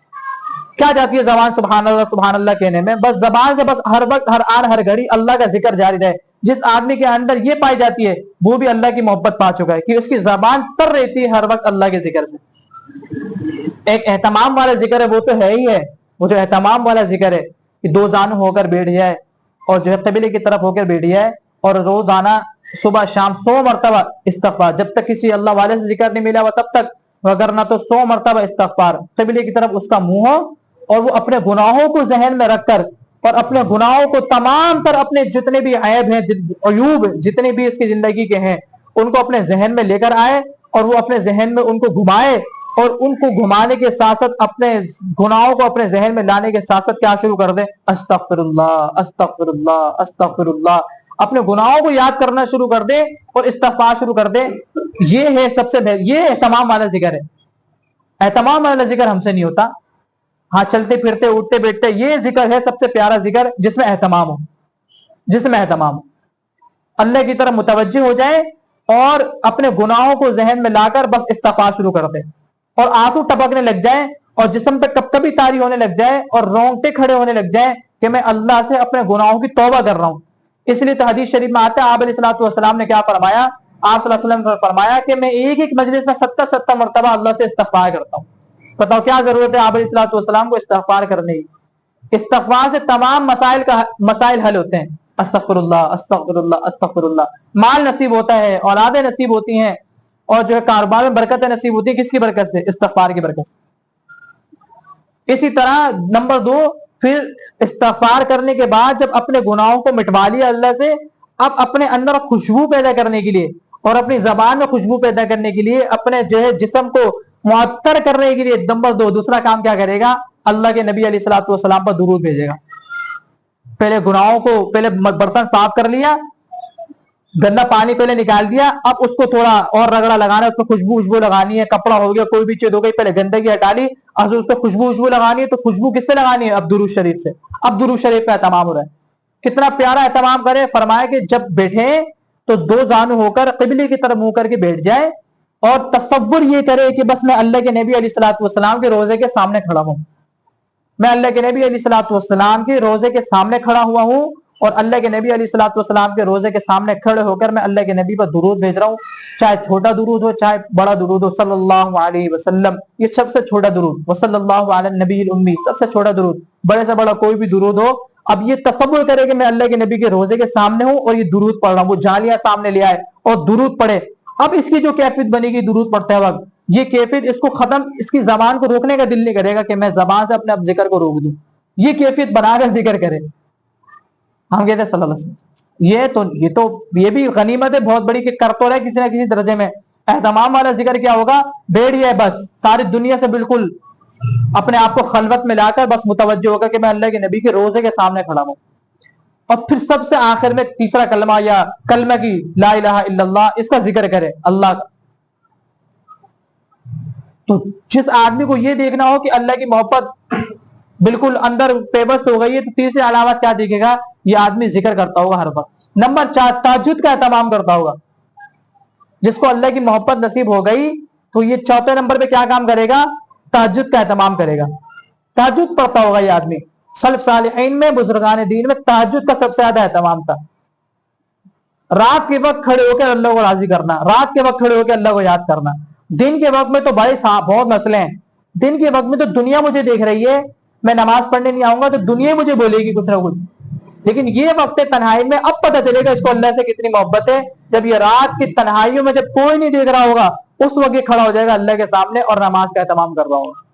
کیا جاتی ہے زبان سبحان اللہ کہنے میں؟ بس زبان سے بس ہر وقت ہر آن ہر گھڑی اللہ کا ذکر جاری رہے. جس آدمی کے اندر یہ پائی جاتی ہے وہ بھی اللہ کی محبت پا چکا ہے کہ اس کی زبان تر رہتی ہے ہر وقت اللہ کے ذکر سے. ایک اہتمام والا ذکر ہے وہ تو ہے ہی ہے، وہ جو اہتمام والا ذکر ہے کہ دو زانو ہو کر بیٹھ جائے اور جو ہے قبلے کی طرف ہو کر بیٹھ جائے اور روزانہ صبح شام 100 مرتبہ استغفار، جب تک کسی اللہ والے سے ذکر نہیں ملا ہوا تب تک، وگرنہ تو 100 مرتبہ استغفار قبلے کی طرف اس کا منہ ہو اور وہ اپنے گناہوں کو ذہن میں رکھ کر اور اپنے گناہوں کو تمام تر اپنے جتنے بھی عیب ہیں عیوب جتنے بھی اس کی زندگی کے ہیں ان کو اپنے ذہن میں لے کر آئے اور وہ اپنے ذہن میں ان کو گھمائے اور ان کو گھمانے کے ساتھ ساتھ اپنے گناہوں کو اپنے ذہن میں لانے کے ساتھ ساتھ کیا شروع کر دے؟ استغفر اللہ استغفر اللہ استغفر اللہ. اپنے گناہوں کو یاد کرنا شروع کر دے اور استغفار شروع کر دے. یہ ہے سب سے یہ اہتمام والا ذکر ہے. اہتمام والا ذکر ہم سے نہیں ہوتا. ہاں چلتے پھرتے اٹھتے بیٹھتے یہ ذکر ہے سب سے پیارا ذکر جس میں اہتمام ہو، جس میں اہتمام ہو، اللہ کی طرف متوجہ ہو جائے اور اپنے گناہوں کو ذہن میں لا کر بس استغفار شروع کر دے اور آنسو ٹپکنے لگ جائے اور جسم پہ کب کبھی طاری ہونے لگ جائے اور رونگٹے کھڑے ہونے لگ جائے کہ میں اللہ سے اپنے گناہوں کی توبہ کر رہا ہوں. اس لیے تو حدیث شریف میں آتا ہے آپ علیہ الصلوۃ والسلام نے کیا فرمایا؟ آپ صلی اللہ علیہ وسلم نے فرمایا کہ میں ایک ایک مجلس میں 70 مرتبہ اللہ سے استغفار کرتا ہوں. بتاؤ کیا ضرورت ہے آپ علیہ الصلوۃ والسلام کو استغفار کرنے کی؟ استغفار سے تمام مسائل حل ہوتے ہیں. استغفر اللہ استغفر اللہ استغفر اللہ. مال نصیب ہوتا ہے، اولادیں نصیب ہوتی ہیں اور جو ہے کاروبار میں برکتیں نصیب ہوتی ہیں. کس کی برکت سے؟ استغفار کی برکت سے. اسی طرح نمبر 2 پھر استغفار کرنے کے بعد جب اپنے گناہوں کو مٹوا لیا اللہ سے، اب اپنے اندر خوشبو پیدا کرنے کے لیے اور اپنی زبان میں خوشبو پیدا کرنے کے لیے اپنے جو ہے جسم کو معطر کرنے کے لیے نمبر 2 دوسرا کام کیا کرے گا؟ اللہ کے نبی علیہ الصلوۃ والسلام پر درود بھیجے گا. پہلے گناہوں کو پہلے برتن صاف کر لیا، گندا پانی پہلے نکال دیا، اب اس کو تھوڑا اور رگڑا لگانا ہے، اس کو خوشبو لگانی ہے. کپڑا ہو گیا کوئی بھی چیز ہو گئی پہلے گندگی ہٹا لی، اب اس پہ خوشبو لگانی ہے. تو خوشبو کس سے لگانی ہے؟ اب درود شریف سے. اب درود شریف کا اہتمام ہو رہا ہے. کتنا پیارا اہتمام کرے. فرمایا کہ جب بیٹھے تو 2 زانو ہو کر قبلے کی طرف منہ کر کے بیٹھ جائے اور تصور یہ کرے کہ بس میں اللہ کے نبی علیہ الصلوۃ والسلام کے روزے کے سامنے کھڑا ہوں. میں اللہ کے نبی علیہ الصلوۃ والسلام کے روزے کے سامنے کھڑا ہوا ہوں اور اللہ کے نبی علیہ الصلوۃ والسلام کے روزے کے سامنے کھڑے ہو کر میں اللہ کے نبی پر درود بھیج رہا ہوں. چاہے چھوٹا درود ہو چاہے بڑا درود ہو، صلی اللہ علیہ وسلم، یہ سب سے چھوٹا درود، وصلی اللہ علی النبی الامی، سب سے چھوٹا درود. بڑے سے بڑا کوئی بھی درود ہو. اب یہ تصور کرے کہ میں اللہ کے نبی کے روزے کے سامنے ہوں اور یہ درود پڑھ رہا ہوں. وہ جالیاں سامنے لے آئے اور درود پڑھے. اب اس کی جو کیفیت بنے گی درود پڑھتے وقت، یہ کیفیت اس کو ختم، اس کی زبان کو روکنے کا دل نہیں کرے گا کہ میں زبان سے اپنے ذکر کو روک دوں. یہ کیفیت بنا کر ذکر کرے. ہم کہتے ہیں صلی اللہ علیہ وسلم. یہ بھی غنیمت ہے بہت بڑی کہ کر تو رہے کسی نہ کسی درجے میں. اہتمام والا ذکر کیا ہوگا؟ بیٹھ جائے بس ساری دنیا سے بالکل اپنے آپ کو خلوت میں لا کر بس متوجہ ہوگا کہ میں اللہ کے نبی کے روزے کے سامنے کھڑا ہوں. اور پھر سب سے آخر میں تیسرا کلمہ یا کلمہ کی لا الہ الا اللہ، اس کا ذکر کرے اللہ کا. تو جس آدمی کو یہ دیکھنا ہو کہ اللہ کی محبت بالکل اندر پیوست ہو گئی ہے تو تیسری علامت کیا دیکھے گا؟ یہ آدمی ذکر کرتا ہوگا ہر وقت۔ نمبر 4 تہجد کا اہتمام کرتا ہوگا۔ جس کو اللہ کی محبت نصیب ہو گئی تو یہ چوتھے نمبر پہ کیا کام کرے گا؟ تہجد کا اہتمام کرے گا، تہجد پڑھتا ہوگا یہ آدمی۔ سلف صالحین میں، بزرگان دین میں تہجد کا سب سے زیادہ اہتمام تھا۔ رات کے وقت کھڑے ہو کے اللہ کو راضی کرنا، رات کے وقت کھڑے ہو کے اللہ کو یاد کرنا۔ دن کے وقت میں تو بھائی بہت مسئلے ہیں، دن کے وقت میں تو دنیا مجھے دیکھ رہی ہے، میں نماز پڑھنے نہیں آؤں گا تو دنیا مجھے بولے گی کچھ نہ کچھ، لیکن یہ وقت تنہائی میں اب پتہ چلے گا اس کو اللہ سے کتنی محبت ہے، جب یہ رات کی تنہائیوں میں جب کوئی نہیں دیکھ رہا ہوگا اس وقت یہ کھڑا ہو جائے گا اللہ کے سامنے اور نماز کا اہتمام کر رہا ہوگا،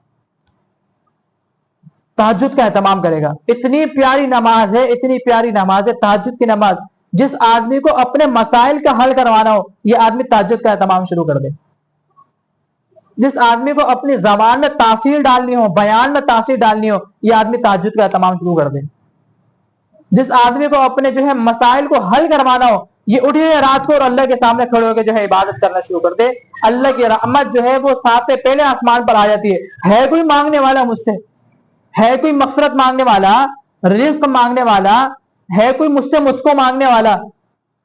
تہجد کا اہتمام کرے گا۔ اتنی پیاری نماز ہے، اتنی پیاری نماز ہے تہجد کی نماز، جس آدمی کو اپنے مسائل کا حل کروانا ہو یہ آدمی تہجد کا اہتمام شروع کر دے۔ جس آدمی کو اپنی زبان میں تاثیر ڈالنی ہو، بیان میں تاثیر ڈالنی ہو، یہ آدمی تہجد کا اہتمام شروع کر دے۔ جس آدمی کو اپنے جو ہے مسائل کو حل کروانا ہو یہ اٹھے رات کو اور اللہ کے سامنے کھڑے ہو کے جو ہے عبادت کرنا شروع کر دے۔ اللہ کی رحمت جو ہے وہ سب سے پہلے آسمان پر آ جاتی ہے کوئی مانگنے والا مجھ سے، ہے کوئی مغفرت مانگنے والا، رزق مانگنے والا، ہے کوئی مجھ کو مانگنے والا،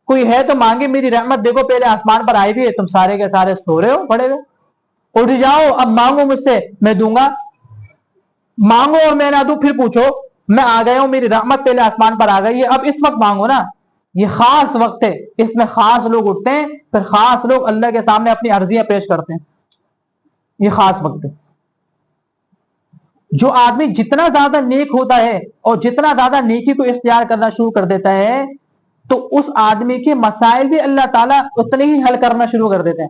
کوئی ہے تو مانگے، میری رحمت دیکھو پہلے آسمان پر آئی بھی ہے، تم سارے کے سارے سو رہے ہو پڑے ہوئے، اٹھ جاؤ اب مانگو مجھ سے میں دوں گا، مانگو اور میں نہ دوں پھر پوچھو، میں آ گیا ہوں، میری رحمت پہلے آسمان پر آ گئی ہے، اب اس وقت مانگو نا، یہ خاص وقت ہے، اس میں خاص لوگ اٹھتے ہیں، پھر خاص لوگ اللہ کے سامنے اپنی عرضیاں پیش کرتے ہیں، یہ خاص وقت ہے۔ جو آدمی جتنا زیادہ نیک ہوتا ہے اور جتنا زیادہ نیکی کو اختیار کرنا شروع کر دیتا ہے تو اس آدمی کے مسائل بھی اللہ تعالیٰ اتنے ہی حل کرنا شروع کر دیتے ہیں،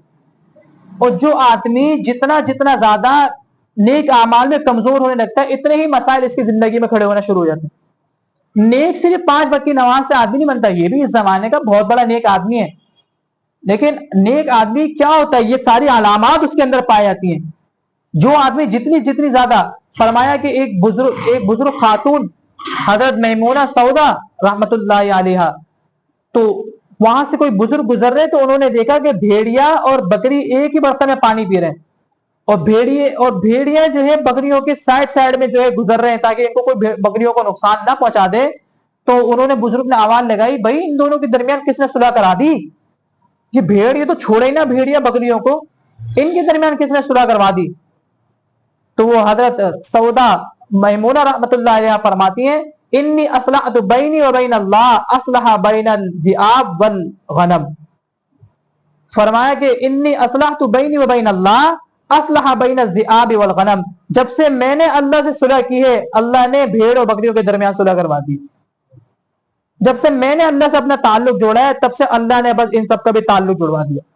اور جو آدمی جتنا زیادہ نیک اعمال میں کمزور ہونے لگتا ہے اتنے ہی مسائل اس کی زندگی میں کھڑے ہونا شروع ہو جاتے ہیں۔ نیک صرف 5 وقت کی نماز سے آدمی نہیں بنتا، یہ بھی اس زمانے کا بہت بڑا نیک آدمی ہے، لیکن نیک آدمی کیا ہوتا ہے یہ ساری علامات اس کے اندر پائی جاتی ہیں۔ جو آدمی جتنی زیادہ، فرمایا کہ ایک بزرگ خاتون حضرت میمونہ سودا رحمت اللہ علیہا، تو وہاں سے کوئی بزرگ گزر رہے تو انہوں نے دیکھا کہ بھیڑیا اور بکری ایک ہی برتن میں پانی پی رہے ہیں، اور بھیڑیا جو ہے بکریوں کے سائڈ میں جو ہے گزر رہے ہیں تاکہ ان کو کوئی بکریوں کو نقصان نہ پہنچا دے۔ تو انہوں نے بزرگ نے آواز لگائی بھائی ان دونوں کے درمیان کس نے صلح کرا دی؟ یہ بھیڑ یہ تو چھوڑے ہی نہ بھیڑیا بکریوں کو، ان کے درمیان کس نے صلح کروا دی؟ تو وہ حضرت سودا میمونہ رحمت اللہ علیہ فرماتی ہیں انی اصلحت بینی و بین اللہ اصلح بین الذئاب والغنم، فرمایا کہ انی اصلحت بینی و بین اللہ اصلح بین الذئاب والغنم، جب سے میں نے اللہ سے صلح کی ہے اللہ نے بھیڑ اور بکریوں کے درمیان صلح کروا دی، جب سے میں نے اللہ سے اپنا تعلق جوڑا ہے تب سے اللہ نے بس ان سب کا بھی تعلق جڑوا دیا۔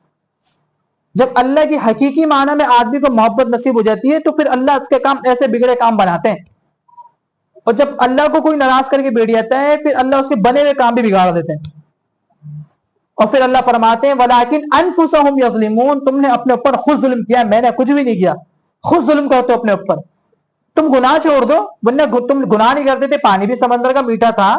جب اللہ کی حقیقی معنی میں آدمی کو محبت نصیب ہو جاتی ہے تو پھر اللہ اس کے کام ایسے بگڑے کام بناتے ہیں، اور جب اللہ کو کوئی ناراض کر کے بیٹھ جاتا ہے پھر اللہ اس کے بنے ہوئے کام بھی بگاڑ دیتے ہیں، اور پھر اللہ فرماتے ہیں وَلَٰكِنْ أَنفُسَهُمْ يَظْلِمُونَ، تم نے اپنے اوپر خود ظلم کیا، میں نے کچھ بھی نہیں کیا، خود ظلم کرتے ہو اپنے اوپر، تم گناہ چھوڑ دو، ورنہ تم گناہ نہیں کرتے تھے، پانی بھی سمندر کا میٹھا تھا،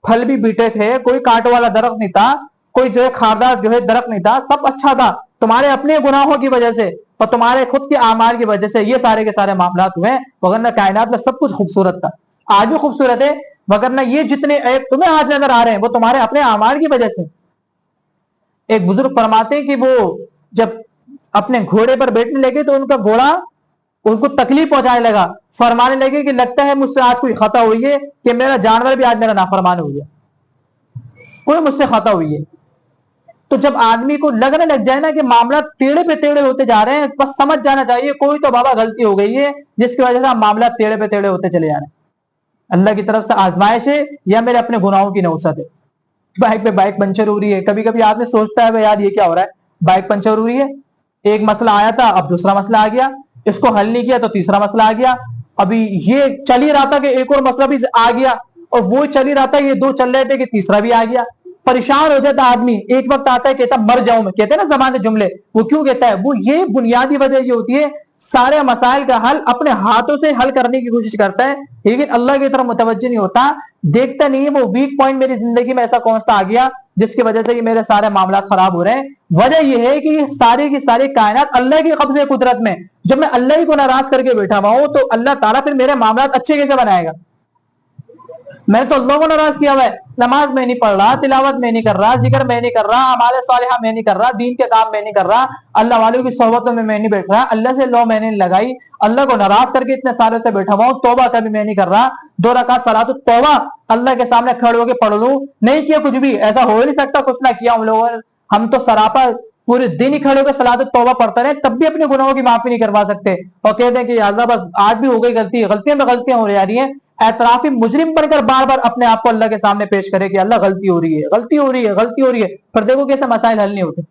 پھل بھی میٹھے تھے، کوئی کانٹ والا درخت نہیں تھا، کوئی جو ہے خاردار جو ہے درخت نہیں تھا، سب اچھا تھا، تمہارے اپنے گناہوں کی وجہ سے اور تمہارے خود کے اعمال کی وجہ سے یہ سارے کے سارے معاملات ہوئے، وگرنہ کائنات میں سب کچھ خوبصورت تھا، آج بھی خوبصورت ہے، وگرنہ یہ جتنے عیب تمہیں آج نظر آ رہے ہیں وہ تمہارے اپنے اعمال کی وجہ سے۔ ایک بزرگ فرماتے ہیں کہ وہ جب اپنے گھوڑے پر بیٹھنے لگے تو ان کا گھوڑا ان کو تکلیف پہنچانے لگا، فرمانے لگے کہ لگتا ہے مجھ سے آج کوئی خطا ہوئی ہے کہ میرا جانور بھی آج میرا نافرمان ہو گیا، کوئی مجھ سے خطا ہوئی ہے۔ تو جب آدمی کو لگنے لگ جائے نا کہ معاملات ٹیڑے پہ ٹیڑے ہوتے جا رہے ہیں، بس سمجھ جانا چاہیے کوئی تو بابا غلطی ہو گئی ہے جس کی وجہ سے معاملات ٹیڑے پہ ٹیڑے ہوتے چلے جا رہے ہیں، اللہ کی طرف سے آزمائش ہے یا میرے اپنے گناہوں کی نوسط ہے۔ بائک پہ بائک پنچر ہو رہی ہے، کبھی کبھی آدمی سوچتا ہے یار یہ کیا ہو رہا ہے، بائک پنچر ہو رہی ہے، ایک مسئلہ آیا تھا اب دوسرا مسئلہ آ گیا، اس کو حل نہیں کیا تو تیسرا مسئلہ آ گیا، ابھی یہ چل ہی رہا تھا کہ ایک اور مسئلہ بھی آ گیا، اور وہ چل ہی رہا تھا یہ دو چل رہے تھے کہ تیسرا بھی آ گیا، پریشان ہو جاتا آدمی، ایک وقت آتا ہے کہتا مر جاؤں میں، کہتے ہیں نا زبان سے جملے، وہ کیوں کہتا ہے؟ وہ یہ بنیادی وجہ یہ ہوتی ہے سارے مسائل کا حل اپنے ہاتھوں سے حل کرنے کی کوشش کرتا ہے، لیکن اللہ کی طرف متوجہ نہیں ہوتا، دیکھتا نہیں ہے وہ ویک پوائنٹ میری زندگی میں ایسا کون سا آ گیا جس کی وجہ سے یہ میرے سارے معاملات خراب ہو رہے ہیں۔ وجہ یہ ہے کہ یہ ساری کی ساری کائنات اللہ کی قبضے قدرت میں، جب میں اللہ ہی کو ناراض کر کے بیٹھا ہوا ہوں تو اللہ تعالیٰ پھر میرے معاملات اچھے کیسے بنائے گا؟ میں تو اللہ کو ناراض کیا ہوا ہے، نماز میں نہیں پڑھ رہا، تلاوت میں نہیں کر رہا، ذکر میں نہیں کر رہا، اعمال صالحہ میں نہیں کر رہا، دین کے کام میں نہیں کر رہا، اللہ والوں کی صحبتوں میں نہیں بیٹھ رہا، اللہ سے لو میں نے لگائی، اللہ کو ناراض کر کے اتنے سالوں سے بیٹھا ہوا ہوں، توبہ کبھی میں نہیں کر رہا، 2 رکعت صلاۃ التوبہ اللہ کے سامنے کھڑے ہو کے پڑھ لوں، نہیں کیا کچھ بھی، ایسا ہو نہیں سکتا کچھ نہ کیا ہم لوگوں نے، ہم تو سراپا پورے دن ہی کھڑے ہو کے صلاۃ التوبہ پڑھتے رہے، تب بھی اپنے گناہوں کی معافی نہیں کروا سکتے، اور کہتے ہیں کہ یا اللہ بس آج بھی ہو گئی غلطی، غلطیوں میں غلطیاں ہو رہی ہیں، اعترافی مجرم بن کر بار بار اپنے آپ کو اللہ کے سامنے پیش کرے کہ اللہ غلطی ہو رہی ہے، غلطی ہو رہی ہے، غلطی ہو رہی ہے، پھر دیکھو کیسے مسائل حل نہیں ہوتے۔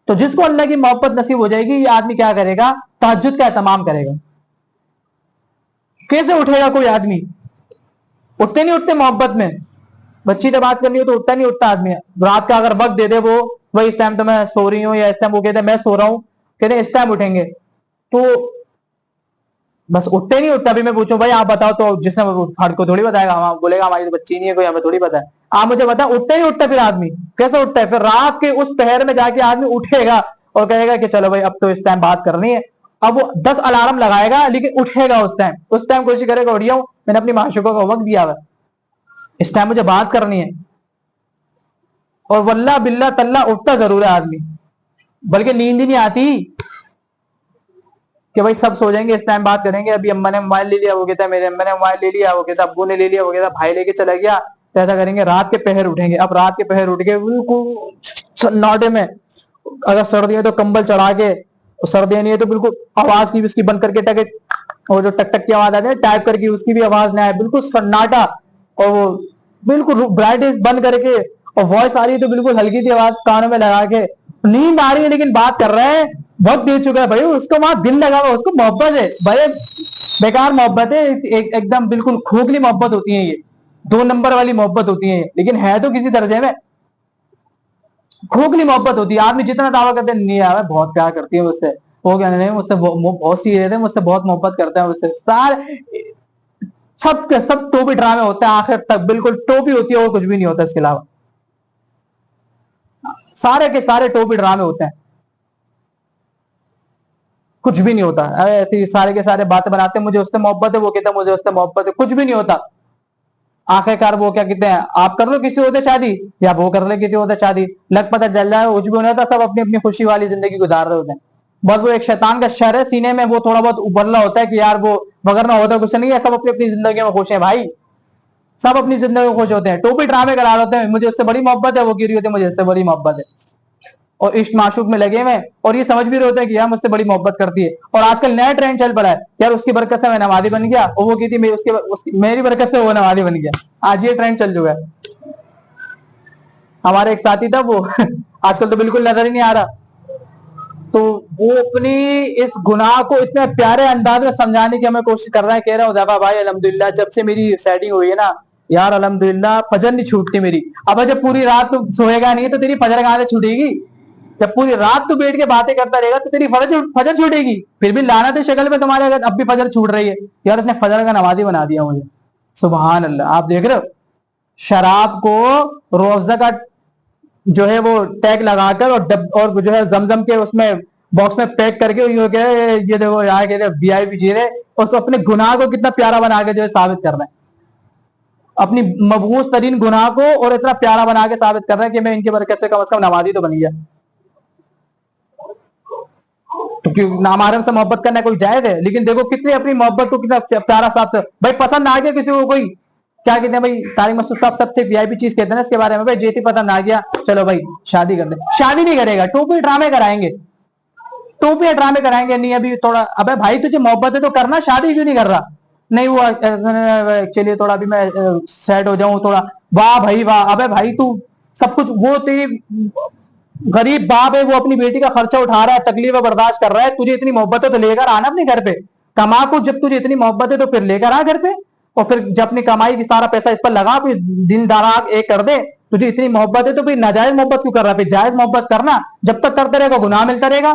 تو جس کو اللہ کی محبت نصیب ہو جائے گی یہ آدمی کیا کرے گا؟ تہجد کا اہتمام کرے گا۔ کیسے اٹھے گا کوئی آدمی؟ اٹھتے نہیں اٹھتے محبت میں، بچی سے بات کرنی ہو تو اٹھتا نہیں اٹھتا آدمی، رات کا اگر وقت دے دے وہ اس ٹائم تو میں سو رہی ہوں، یا اس ٹائم وہ کہتے ہیں میں سو رہا ہوں، کہتے ہیں اس ٹائم اٹھیں گے، تو بس اٹھتے نہیں اٹھتا۔ ابھی میں پوچھوں بھائی آپ بتاؤ تو جس نے ہر کو تھوڑی بتائے گا، بولے گا ہماری تو بچی نہیں ہے کوئی، ہمیں تھوڑی پتا ہے، آپ مجھے بتائیں اٹھتے نہیں اٹھتا پھر آدمی کیسے اٹھتا ہے؟ پھر رات کے اس پہر میں جا کے آدمی اٹھے گا اور کہے گا کہ چلو بھائی اب تو اس ٹائم بات کرنی ہے، اب وہ 10 الارم لگائے گا لیکن اٹھے گا اس ٹائم کوشش کرے گا اٹھ جاؤں، میں نے اپنی معشوقوں کو وقت دیا ہوا، اس ٹائم مجھے بات کرنی ہے، اور واللہ باللہ تاللہ اٹھتا ضرور ہے آدمی، بلکہ نیند ہی نہیں آتی کہ بھائی سب سو جائیں گے اس ٹائم بات کریں گے، ابھی اما نے موبائل لے لیا، وہ کہتا ہے میرے اما نے موبائل لے لیا، وہ کہتا ابو نے لے لیا، وہ کہتا بھائی لے کے چلا گیا، تو ایسا کریں گے رات کے پہر اٹھیں گے۔ اب رات کے پہر اٹھ کے بالکل سناٹے میں، اگر سردی ہے تو کمبل چڑھا کے، سردیاں نہیں ہے تو بالکل آواز کی بھی اس کی بند کر کے ٹک، اور جو ٹک ٹک کی آواز آتی ہے ٹائپ کر کے اس کی بھی آواز نہ آئے، بالکل سناٹا، اور وہ بالکل برائٹنس بند کر کے، اور وائس آ رہی ہے تو بالکل ہلکی سی آواز کانوں میں لگا کے، نیند آ رہی ہے لیکن بات کر رہے ہیں، بہت دے چکا ہے بھائی، اس کو وہاں دل لگا ہوا، اس کو محبت ہے بھائی، بیکار محبت ہے، ایک دم بالکل کھوکھلی محبت ہوتی ہے، یہ 2 نمبر والی محبت ہوتی ہے، لیکن ہے تو کسی درجے میں، کھوکھلی محبت ہوتی ہے۔ آدمی جتنا دعویٰ کرتے ہیں نہیں یار بہت پیار کرتی ہے مجھ سے، وہ کہنے نہیں مجھ سے بہت سی رہتے ہیں، مجھ سے بہت محبت کرتے ہیں، مجھ سے سارے سب کے سب ٹوپی ڈرامے ہوتے ہیں، آخر تک بالکل ٹوپی ہوتی ہے اور کچھ بھی نہیں ہوتا اس کے علاوہ، سارے کے سارے ٹوپی ڈرامے ہوتے ہیں، کچھ بھی نہیں ہوتا، ایسے سارے کے سارے باتیں بناتے ہیں، مجھے اس سے محبت ہے، وہ کہتا ہے مجھے اس سے محبت ہے، کچھ بھی نہیں ہوتا، آخر کار وہ کیا کہتے ہیں آپ کر لو کسی ہوتے شادی، یا وہ کر لے کسی ہوتے شادی، لگ پتہ چل جائے کچھ بھی نہیں ہوتا، سب اپنی اپنی خوشی والی زندگی گزار رہے ہوتے ہیں، بس وہ ایک شیطان کا شر ہے سینے میں، وہ تھوڑا بہت ابھر رہا ہوتا ہے کہ یار وہ مگر نہ ہوتا کچھ نہیں ہے، سب اپنی اپنی زندگی میں خوش ہیں بھائی، سب اپنی زندگی میں خوش ہوتے ہیں، ٹوپی ڈرامے کرا ہوتے ہیں، مجھے اس سے بڑی محبت ہے، وہ کی رہی ہوتی ہے مجھے اس سے بڑی محبت ہے، اور عشق معشوق میں لگے ہوئے، اور یہ سمجھ بھی رہے ہوتے ہیں کہ یار مجھ سے بڑی محبت کرتی ہے، اور آج کل نیا ٹرینڈ چل پڑا ہے یار اس کی برکت سے میں نمازی بن گیا، اور وہ کہتی میری برکت سے وہ نمازی بن گیا، آج یہ ٹرینڈ چل چکا ہے۔ ہمارے ایک ساتھی تھا وہ آج کل تو بالکل نظر ہی نہیں آ رہا، تو وہ اپنی اس گناہ کو اتنے پیارے انداز میں سمجھانے کی ہمیں کوشش کر رہا ہے، کہہ رہا ہوں دیکھا بھائی الحمدللہ جب سے میری سیٹنگ ہوئی ہے نا یار الحمدللہ فجر نہیں چھوٹتی میری، اب جب پوری رات تو سوئے گا نہیں تو تیری فجر کہاں سے چھوٹے گی؟ جب پوری رات تو بیٹھ کے باتیں کرتا رہے گا تو تیری فجر چھوٹے گی، پھر بھی لعنت ہے شکل میں تمہارے اگر اب بھی فجر چھوٹ رہی ہے، یار اس نے فجر کا نمازی بنا دیا مجھے، سبحان اللہ۔ آپ دیکھ رہے ہو شراب کو روزہ کا جو ہے وہ ٹیگ لگا کر اور جو ہے زمزم کے اس میں باکس میں پیک کر کے یہ دیکھو یہاں کے وی آئی پی چیزیں، اور اپنے گناہ کو کتنا پیارا بنا کے جو ہے ثابت کر رہے ہیں، اپنی مبغوض ترین گناہ کو اور اتنا پیارا بنا کے ثابت کر رہے ہیں کہ میں ان کی برکت سے کم از کم نمازی تو بن گیا، کیونکہ نامحرم سے محبت کرنا کوئی جائز ہے، لیکن دیکھو کتنی اپنی محبت کو کتنا پیارا صاف بھائی پسند آ گیا کسی کو کوئی کیا کہتے ہیں بھائی طارق مسعود صاحب سب سے وی آئی پی چیز کہتے ہیں اس کے بارے میں، بھائی جیتی پسند آ گیا چلو بھائی شادی کر دیں، شادی نہیں کرے گا، ٹوپی ڈرامے کرائیں گے، ٹوپی ڈرامے کرائیں گے، نہیں ابھی تھوڑا ابے بھائی تجھے محبت ہے تو کرنا، شادی کیوں نہیں کر رہا؟ نہیں وہ چلیے تھوڑا ابھی میں سیٹ ہو جاؤں تھوڑا، واہ بھائی واہ، ابے بھائی تو سب کچھ، وہ تیری غریب باپ ہے وہ اپنی بیٹی کا خرچہ اٹھا رہا ہے، تکلیفیں برداشت کر رہا ہے، تجھے اتنی محبت ہے تو لے کر آنا اپنے گھر پہ، کما کو جب تجھے اتنی محبت ہے تو پھر لے کر آ گھر پہ، اور پھر جب اپنی کمائی کی سارا پیسہ اس پر لگا پھر دن دراز ایک کر دے، تجھے اتنی محبت ہے تو پھر ناجائز محبت کیوں کر رہا ہے؟ پھر جائز محبت کرنا، جب تک کرتے رہے گا گناہ ملتا رہے گا،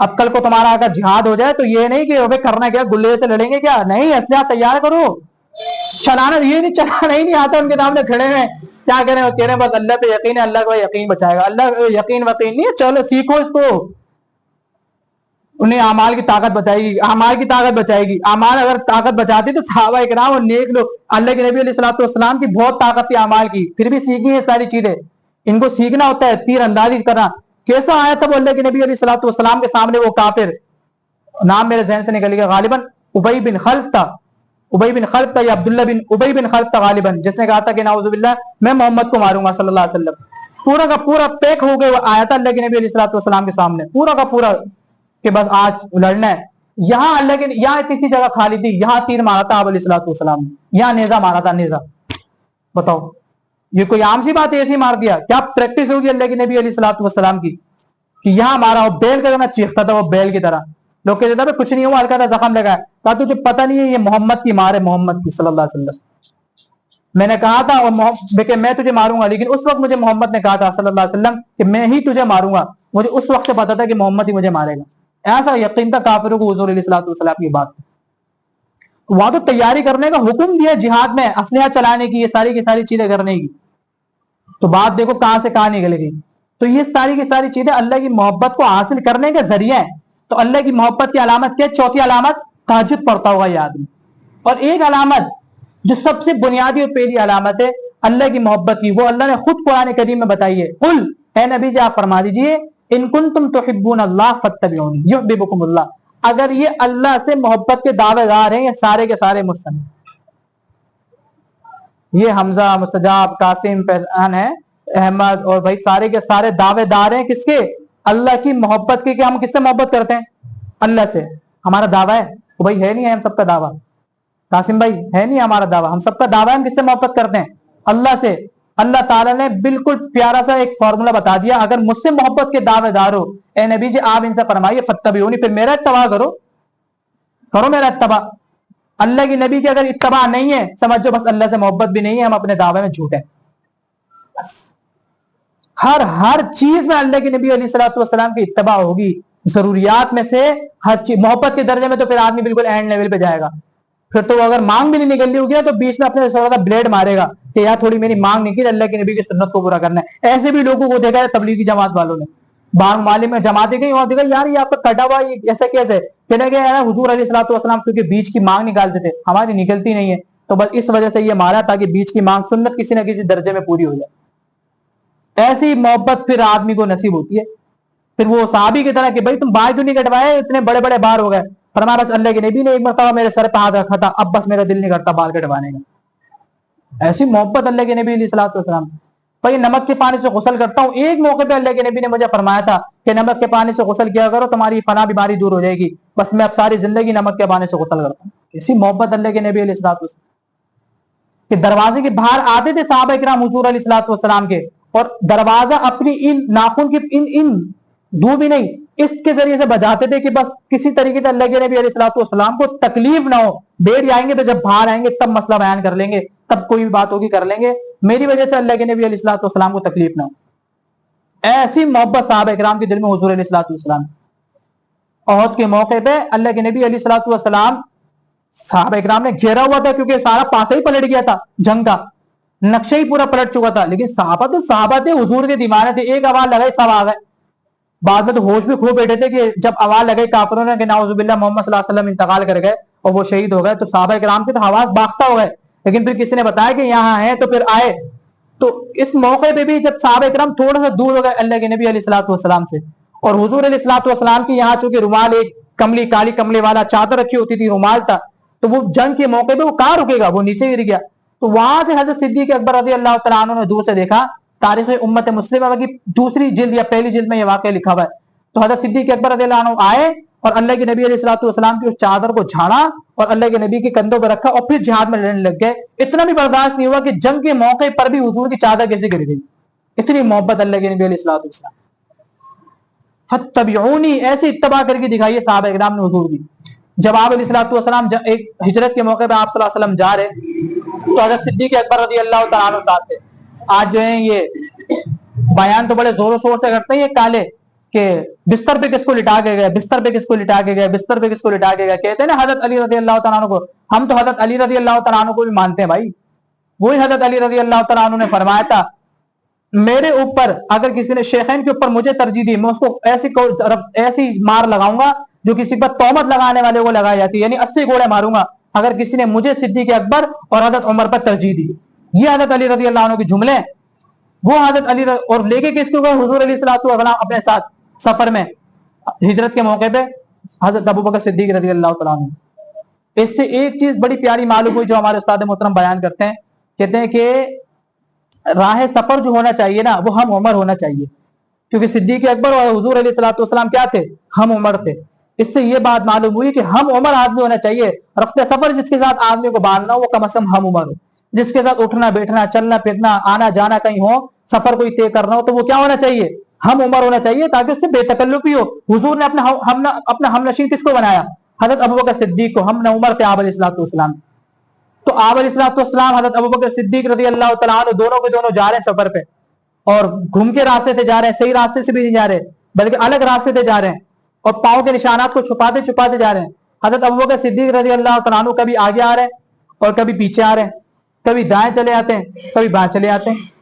اب کل کو تمہارا اگر جہاد ہو جائے تو یہ نہیں کہ ابے کرنا کیا, گلے سے لڑیں گے کیا, نہیں, اسلحہ تیار کرو. چلانا یہ نہیں, چلانا ہی نہیں آتا ان کے سامنے کھڑے ہیں, کیا کریں, وہ کہہ رہے ہیں بس اللہ پہ یقین ہے, اللہ کو یقین بچائے گا. اللہ یقین نہیں ہے, چلو سیکھو اس کو. انہیں اعمال کی طاقت بتائے گی, اعمال کی طاقت بچائے گی. اعمال اگر طاقت بچاتی تو صحابہ کرام اور نیک لوگ, اللہ کے نبی علیہ الصلوۃ والسلام کی بہت طاقت تھی اعمال کی, پھر بھی سیکھی ہیں ساری چیزیں. ان کو سیکھنا ہوتا ہے تیر اندازی کرنا. کیسا آیا تھا وہ اللہ کے نبی علیہ الصلوۃ والسلام کے سامنے وہ کافر, نام میرے ذہن سے نکل گیا, غالباً ابی بن خلف تھا, ابی بن خلف تھا یا عبداللہ بن ابی بن خلف تھا غالباً, جس نے کہا تھا کہ نعوذ باللہ میں محمد کو ماروں گا صلی اللہ علیہ وسلم. پورا کا پورا پیک ہو گئے آیا تھا اللہ کے نبی علیہ الصلوۃ والسلام کے سامنے, پورا کا پورا کہ بس آج لڑنا ہے. یہاں اللہ کے یہاں کسی جگہ خالی تھی, یہاں تیر مارا تھا آپ علیہ الصلوۃ والسلام نے, یہاں نیزہ مارا تھا, نیزہ. بتاؤ یہ کوئی عام سی بات ہے, ایسی مار دیا؟ کیا پریکٹس ہوگی اللہ کے نبی علیہ الصلوۃ والسلام کی کہ یہاں مارا ہو, بیل کا نا چیختا تھا وہ بیل کی طرح. لوگ کہتے تھے کچھ نہیں ہوا, ہلکا تھا زخم لگا ہے, کہا تجھے پتہ نہیں ہے یہ محمد کی مار ہے, محمد کی صلی اللہ علیہ وسلم. میں نے کہا تھا کہ میں تجھے ماروں گا, لیکن اس وقت مجھے محمد نے کہا تھا صلی اللہ علیہ وسلم کہ میں ہی تجھے ماروں گا. مجھے اس وقت سے پتا تھا کہ محمد ہی مجھے مارے گا. ایسا یقین تھا کافروں کو حضور علیہ الصلوۃ والسلام کی بات. وہاں تو تیاری کرنے کا حکم دیا جہاد میں, اسلحہ چلانے کی, یہ ساری کی ساری چیزیں کرنے کی. تو بات دیکھو کہاں سے کہاں نکل گئی. تو یہ ساری کی ساری چیزیں اللہ کی محبت کو حاصل کرنے کا ذریعہ ہے. تو اللہ کی محبت کی علامت کیا؟ چوتھی علامت, تہجد پڑھتا ہوگا یہ آدمی. اور ایک علامت جو سب سے بنیادی اور پہلی علامت ہے اللہ کی محبت کی, وہ اللہ نے خود قرآن کریم میں بتائی ہے. قل, اے نبی جی آپ فرما دیجئے, ان کنتم تحبون اللہ فاتبعونی یحببکم اللہ. اگر یہ اللہ سے محبت کے دعوے دار ہیں, یہ سارے کے سارے مسلم, یہ حمزہ, مستجاب, قاسم, فیضان ہے, احمد, اور بھائی سارے کے سارے دعوے دار ہیں کس کے؟ اللہ کی محبت کے. کہ ہم کس سے محبت کرتے ہیں؟ اللہ سے. ہمارا دعویٰ ہے بھائی ہے نہیں ہے ہم سب کا دعویٰ, قاسم بھائی ہے نہیں ہمارا دعویٰ, ہم سب کا دعویٰ ہے ہم کس سے محبت کرتے ہیں؟ اللہ سے. اللہ تعالیٰ نے بالکل پیارا سا ایک فارمولا بتا دیا, اگر مجھ سے محبت کے دعوے دار ہو, اے نبی جی آپ ان سے فرمائیے فاتبعونی, پھر میرا اتباع کرو, کرو میرا اتباع. اللہ کی نبی کی اگر اتباع نہیں ہے, سمجھو بس اللہ سے محبت بھی نہیں ہے, ہم اپنے دعوے میں جھوٹے ہیں. ہر چیز میں اللہ کے نبی علیہ الصلوۃ والسلام کی اتباع ہوگی. ضروریات میں سے ہر چیز, محبت کے درجے میں تو پھر آدمی بالکل اینڈ لیول پہ جائے گا. پھر تو اگر مانگ بھی نہیں نکلنی ہوگی تو بیچ میں اپنے تھوڑا سا بلیڈ مارے گا کہ یار تھوڑی میری مانگ نکلی, اللہ کے نبی کی سنت کو پورا کرنا ہے. ایسے بھی لوگوں کو دیکھا ہے تبلیغی جماعت والوں نے, بانگ مالے میں جماعتیں گئی اور دیکھا یار یہ آپ کا کٹا ہوا ایسا کیسے, کہنے گیا یار حضور علیہ الصلوۃ والسلام کیونکہ بیچ کی مانگ نکالتے تھے, ہماری نکلتی نہیں ہے, تو بس اس وجہ سے یہ مارا تاکہ بیچ کی مانگ سنت کسی نہ کسی درجے میں پوری ہو جائے. ایسی محبت پھر آدمی کو نصیب ہوتی ہے. پھر وہ صحابی کی طرح کہ بھائی تم بال کیوں نہیں کٹوائے, اتنے بڑے بڑے بال ہو گئے. فرمایا بس اللہ کے نبی نے ایک مرتبہ میرے سر پہ ہاتھ رکھا تھا, اب بس میرا دل نہیں کرتا بال کٹوانے کا. ایسی محبت اللہ کے نبی علیہ الصلوۃ والسلام. بھائی نمک کے پانی سے غسل کرتا ہوں, ایک موقع پہ اللہ کے نبی نے مجھے فرمایا تھا کہ نمک کے پانی سے غسل کیا کرو, تمہاری فنا بیماری دور ہو جائے گی. بس میں اب ساری زندگی نمک کے پانی سے غسل کرتا ہوں. ایسی محبت اللہ کے نبی علیہ الصلوۃ والسلام کہ دروازے کے باہر آتے تھے صحابہ کرام حضور علیہ الصلوۃ والسلام کے, اور دروازہ اپنی ان ناخن کی ان دو بھی نہیں, اس کے ذریعے سے بجاتے تھے کہ بس کسی طریقے سے اللہ کے نبی علیہ الصلوۃ والسلام کو تکلیف نہ ہو. بیٹھ جائیں گے تو جب باہر آئیں گے تب مسئلہ بیان کر لیں گے, تب کوئی بھی بات ہوگی کر لیں گے, میری وجہ سے اللہ کے نبی علیہ الصلوۃ والسلام کو تکلیف نہ ہو. ایسی محبت صحابہ کرام کے دل میں حضور علیہ الصلوۃ والسلام. احد کے موقع پہ اللہ کے نبی علیہ الصلوۃ والسلام صحابہ کرام نے گھیرا ہوا تھا, کیونکہ سارا پاسا ہی پلٹ گیا تھا, جنگ کا نقشہ ہی پورا پلٹ چکا تھا. لیکن صحابہ تھے حضور کے دیوانے تھے, ایک آواز لگائی سب آ گئے. بعد میں تو ہوش بھی کھو بیٹھے تھے کہ جب آواز لگائی کافروں نے کہ نعوذ باللہ محمد صلی اللہ علیہ وسلم انتقال کر گئے اور وہ شہید ہو گئے, تو صحابہ کرام کے تو حواس باختہ ہو گئے. لیکن پھر کسی نے بتایا کہ یہاں ہیں تو پھر آئے. تو اس موقع پہ بھی جب صحابہ کرام تھوڑا سا دور ہو گئے اللہ کے نبی علیہ الصلوۃ والسلام سے, اور حضور علیہ الصلوۃ والسلام کی یہاں چونکہ رومال, ایک کملی کالی کملے والا چادر رکھی ہوتی تھی, رومال تھا, تو وہ جنگ کے موقع پہ وہ کہاں رکے گا, وہ نیچے گر گیا. تو وہاں سے حضرت صدیق اکبر رضی اللہ تعالیٰ عنہ نے دور سے دیکھا, تاریخ امت مسلمہ کی دوسری جلد یا پہلی جلد میں یہ واقعہ لکھا ہوا ہے. تو حضرت صدیق اکبر رضی اللہ عنہ آئے اور اللہ کے نبی علیہ الصلوۃ والسلام کی اس چادر کو جھاڑا اور اللہ کے نبی کے کندھوں پہ رکھا, اور پھر جہاد میں لڑنے لگ گئے. اتنا بھی برداشت نہیں ہوا کہ جنگ کے موقع پر بھی حضور کی چادر کیسے گر گئی. اتنی محبت اللہ کے نبی علیہ الصلوۃ والسلام. فاتبعونی, ایسے اتباع کر کے دکھائیے صحابہ کرام نے حضور کی. جب آپ علیہ الصلوۃ والسلام ایک ہجرت کے موقع پہ آپ صلی اللہ علیہ وسلم جا رہے, تو حضرت صدیق اکبر رضی اللہ تعالیٰ عنہ ساتھ تھے. آج جو ہیں یہ بیان تو بڑے زور و شور سے کرتے ہیں یہ کالے کہ بستر پہ کس کو لٹا کے گئے، بستر پہ کس کو لٹا کے گئے، بستر پہ کس کو لٹا کے گئے. کہتے ہیں نا حضرت علی رضی اللہ تعالیٰ عنہ کو. ہم تو حضرت علی رضی اللہ تعالیٰ عنہ کو بھی مانتے ہیں بھائی. وہی حضرت علی رضی اللہ تعالیٰ عنہ نے فرمایا تھا میرے اوپر اگر کسی نے شیخین کے اوپر مجھے ترجیح دی میں اس کو ایسی مار لگاؤں گا جو کسی پر تہمت لگانے والے کو لگائی جاتی ہے، یعنی 80 گوڑے ماروں گا اگر کسی نے مجھے صدیق اکبر اور حضرت عمر پر ترجیح دی. یہ حضرت علی رضی اللہ عنہ کے جملے ہیں. وہ حضرت علی اور لے کے کس کو گئے حضور علیہ الصلوۃ والسلام اپنے ساتھ سفر میں ہجرت کے موقع پہ حضرت ابوبکر صدیق رضی اللہ تعالیٰ عنہ. اس سے ایک چیز بڑی پیاری معلوم ہوئی جو ہمارے استاد محترم بیان کرتے ہیں. کہتے ہیں کہ راہ سفر جو ہونا چاہیے نا وہ ہم عمر ہونا چاہیے، کیونکہ صدیق اکبر اور حضور علیہ الصلوۃ والسلام کیا تھے؟ ہم عمر تھے. اس سے یہ بات معلوم ہوئی کہ ہم عمر آدمی ہونا چاہیے. رخت سفر جس کے ساتھ آدمی کو باندھنا ہو وہ کم از کم ہم عمر ہو. جس کے ساتھ اٹھنا بیٹھنا چلنا پھرنا آنا جانا کہیں ہو سفر کوئی طے کرنا ہو تو وہ کیا ہونا چاہیے؟ ہم عمر ہونا چاہیے تاکہ اس سے بے تکلفی ہو. حضور نے اپنا ہم نشین کس کو بنایا؟ حضرت ابوبکر صدیق کو. ہم نے عمر تھے آپ علیہ الصلوۃ والسلام. تو آپ علیہ الصلوۃ والسلام حضرت ابوبکر صدیق رضی اللہ تعالیٰ عنہ دونوں کے دونوں جا رہے ہیں سفر پہ اور گھوم کے راستے سے جا رہے ہیں. صحیح راستے سے بھی نہیں جا رہے بلکہ الگ راستے سے جا رہے ہیں اور پاؤں کے نشانات کو چھپاتے چھپاتے جا رہے ہیں. حضرت ابوبکر صدیق رضی اللہ تعالیٰ عنہ کبھی آگے آ رہے ہیں اور کبھی پیچھے آ رہے ہیں، کبھی دائیں چلے آتے ہیں کبھی بائیں چلے آتے ہیں.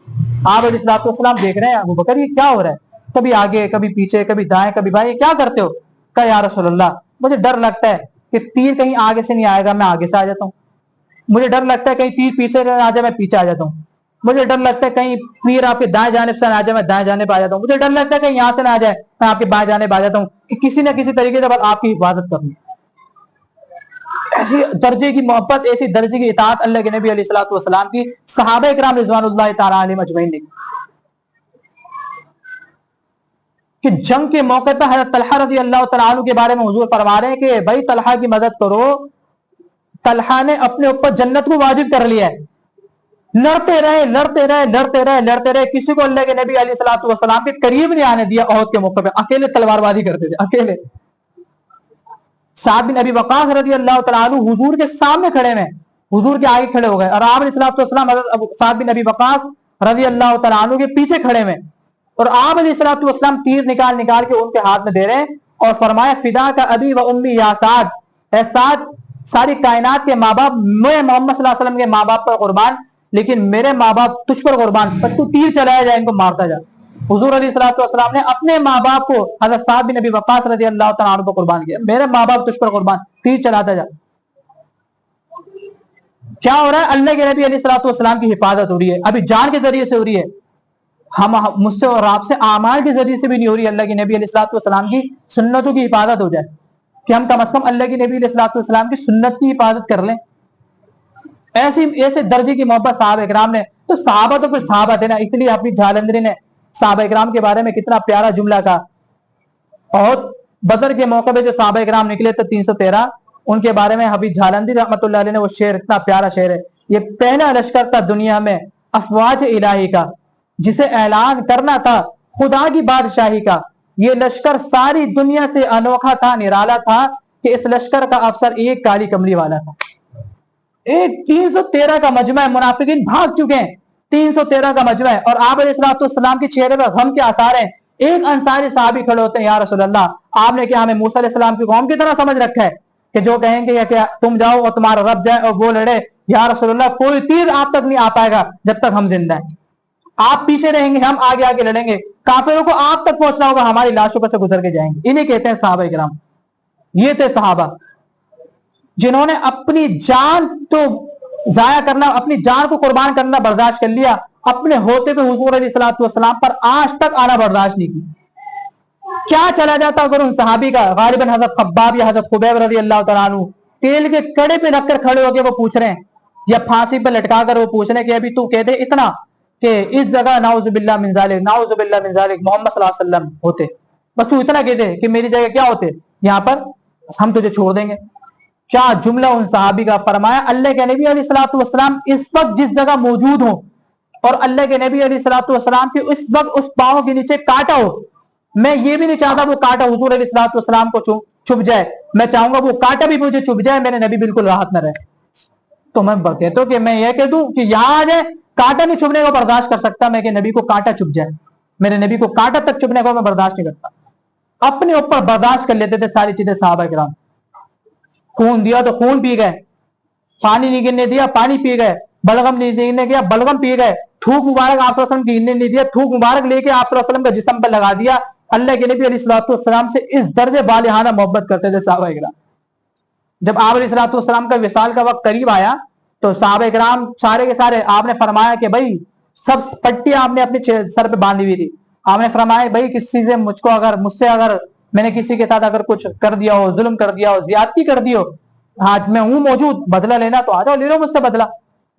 آپ علیہ الصلوۃ والسلام دیکھ رہے ہیں ابوبکر یہ کیا ہو رہا ہے، کبھی آگے کبھی پیچھے کبھی دائیں کبھی بائیں، یہ کیا کرتے ہو؟ کہا یا رسول اللہ مجھے ڈر لگتا ہے کہ تیر کہیں آگے سے نہیں آئے گا، میں آگے سے آ جاتا ہوں. مجھے ڈر لگتا ہے کہیں تیر پیچھے آ جائے میں پیچھے آ جاتا ہوں. مجھے ڈر لگتا ہے کہیں تیر آپ کے دائیں جانب سے نہ آ جائے میں دائیں جانب آ جاتا ہوں. مجھے ڈر لگتا ہے کہیں یہاں سے نہ آ جائے میں آپ کے بائیں جانب آ جاتا ہوں کہ کسی نہ کسی طریقے سے بس آپ کی حفاظت کروں. ایسی درجے کی محبت ایسی درجے کی اطاعت اللہ کے نبی علیہ الصلوۃ والسلام کی صحابہ اکرام رضوان اللہ تعالیٰ علیہم اجمعین نے کہ جنگ کے موقع پر حضرت طلحہ رضی اللہ تعالیٰ عنہ کے بارے میں حضور فرما رہے ہیں کہ بھائی طلحہ کی مدد کرو. طلحہ نے اپنے اوپر جنت کو واجب کر لیا ہے. لڑتے رہے لڑتے رہے لڑتے رہے لڑتے رہے کسی کو اللہ کے نبی علیہ الصلوۃ والسلام کے قریب نہیں آنے دیا. احد کے موقع پہ اکیلے تلوار بازی کرتے تھے اکیلے. سعد بن ابی وقاص رضی اللہ تعالیٰ عنہ حضور کے سامنے کھڑے ہیں، حضور کے آگے کھڑے ہو گئے اور آپ علیہ الصلوۃ والسلام حضرت سعد بن ابی وقاص رضی اللہ تعالیٰ عنہ کے پیچھے کھڑے ہیں اور آپ علیہ الصلوۃ والسلام تیر نکال نکال کے ان کے ہاتھ میں دے رہے ہیں اور فرمایا فدا کا ابی و امی یا سعد، اے سعد ساری کائنات کے ماں باپ میں محمد صلی اللہ علیہ وسلم کے ماں باپ پر قربان لیکن میرے ماں باپ تجھ پر قربان، پر تو تیر چلایا جائے ان کو مارتا جا. حضور علیہ الصلوۃ والسلام نے اپنے ماں باپ کو حضرت سعد بن ابی وقاص رضی اللہ تعالیٰ عنہ پر قربان کیا. میرے ماں باپ تجھ پر قربان، تیر چلاتا جا. کیا ہو رہا ہے؟ اللہ کے نبی علیہ الصلوۃ والسلام کی حفاظت ہو رہی ہے. ابھی جان کے ذریعے سے ہو رہی ہے، ہم مجھ سے اور آپ سے اعمال کے ذریعے سے بھی نہیں ہو رہی. اللہ کے نبی علیہ الصلوۃ والسلام کی سنتوں کی حفاظت ہو جائے کہ ہم کم از کم اللہ کے نبی علیہ الصلوۃ والسلام کی سنت کی حفاظت کر لیں. ایسے درجے کی محبت صحابہ اکرام نے. تو صحابہ تو پھر صحابہ تھے نا، اس لیے حفیظ جھالندری نے صحابہ اکرام کے بارے میں کتنا پیارا جملہ کہا. اور بدر کے موقع پہ جو صحابہ اکرام نکلے تھے 313 ان کے بارے میں حفیظ جھالندری رحمۃ اللہ علیہ نے وہ شعر اتنا پیارا شعر ہے. یہ پہلا لشکر تھا دنیا میں افواج الہی کا جسے اعلان کرنا تھا خدا کی بادشاہی کا. یہ لشکر ساری دنیا سے انوکھا تھا نرالا تھا کہ اس لشکر کا افسر ایک کالی کملی والا تھا. ایک 313 کا مجمع ہے، منافقین بھاگ چکے ہیں. 313 کا مجمع ہے اور آپ علیہ الصلوۃ والسلام کے چہرے پر غم کے آثار ہیں. ایک انصاری صحابی کھڑے ہوتے ہیں یا رسول اللہ آپ نے کیا ہمیں موسیٰ علیہ السلام کی قوم کی طرح سمجھ رکھا ہے کہ جو کہیں گے کہ تم جاؤ اور تمہارا رب جائے اور وہ لڑے؟ یا رسول اللہ کوئی تیر آپ تک نہیں آ پائے گا جب تک ہم زندہ ہیں. آپ پیچھے رہیں گے ہم آگے آگے لڑیں گے. کافروں کو آپ تک پہنچنا ہوگا ہماری لاشوں پر سے گزر کے جائیں گے. انہیں کہتے ہیں صحابہ کرام. یہ تھے صحابہ جنہوں نے اپنی جان تو ضائع کرنا اپنی جان کو قربان کرنا برداشت کر لیا، اپنے ہوتے پہ حضور علیہ الصلوۃ والسلام پر آج تک آنا برداشت نہیں کی. کیا چلا جاتا اگر ان صحابی کا غالباً حضرت خباب یا حضرت خبیب رضی اللہ تعالیٰ عنہ تیل کے کڑے پہ رکھ کر کھڑے ہو کے وہ پوچھ رہے ہیں یا پھانسی پہ لٹکا کر وہ پوچھ رہے ہیں کہ ابھی تو کہہ دے اتنا کہ اس جگہ نعوذ باللہ من ذالک نعوذ باللہ من ذالک محمد صلی اللہ علیہ وسلم ہوتے، بس تو اتنا کہہ دے کہ میری جگہ کیا ہوتے یہاں پر ہم تجھے چھوڑ دیں گے. کیا جملہ ان صحابی کا. فرمایا اللہ کے نبی علیہ الصلوۃ والسلام اس وقت جس جگہ موجود ہوں اور اللہ کے نبی علیہ الصلوۃ والسلام کے اس وقت اس پاؤں کے نیچے کانٹا ہو، میں یہ بھی نہیں چاہتا وہ کانٹا حضور علیہ الصلوۃ والسلام کو چبھ جائے، میں چاہوں گا وہ کانٹا بھی مجھے چبھ جائے میرے نبی بالکل راحت نہ رہے. تو میں کہتا ہوں کہ میں یہ کہہ دوں کہ یہاں آ جائے کانٹا نہیں چبھنے کو برداشت کر سکتا میں کہ نبی کو کانٹا چبھ جائے، میرے نبی کو کانٹا تک چبھنے کو میں برداشت نہیں کرتا. اپنے اوپر برداشت کر لیتے تھے ساری چیزیں صحابہ کرام. خون دیا تو خون پی گئے, پانی نہیں گرنے دیا پانی پی گئے, بلغم نہیں گرنے دیا بلغم پی گئے, تھوک مبارک آپ صلی اللہ علیہ وسلم گرنے نہیں دیا, تھوک مبارک لے کے آپ صلی اللہ علیہ وسلم کا جسم پر لگا دیا. اللہ کے نبی علیہ الصلوۃ والسلام سے اس درجے بالغانہ محبت کرتے تھے صحابہ کرام. جب آپ علیہ الصلوۃ والسلام کا وصال کا وقت قریب آیا تو صحابہ کرام سارے کے سارے آپ نے فرمایا کہ بھائی سب پٹی آپ نے اپنے سر پہ باندھی ہوئی تھی. آپ نے فرمایا بھائی کسی سے مجھ سے اگر میں نے کسی کے ساتھ اگر کچھ کر دیا ہو, ظلم کر دیا ہو, زیادتی کر دی ہو, آج میں ہوں موجود, بدلہ لینا تو آ جاؤ لے لو مجھ سے بدلہ,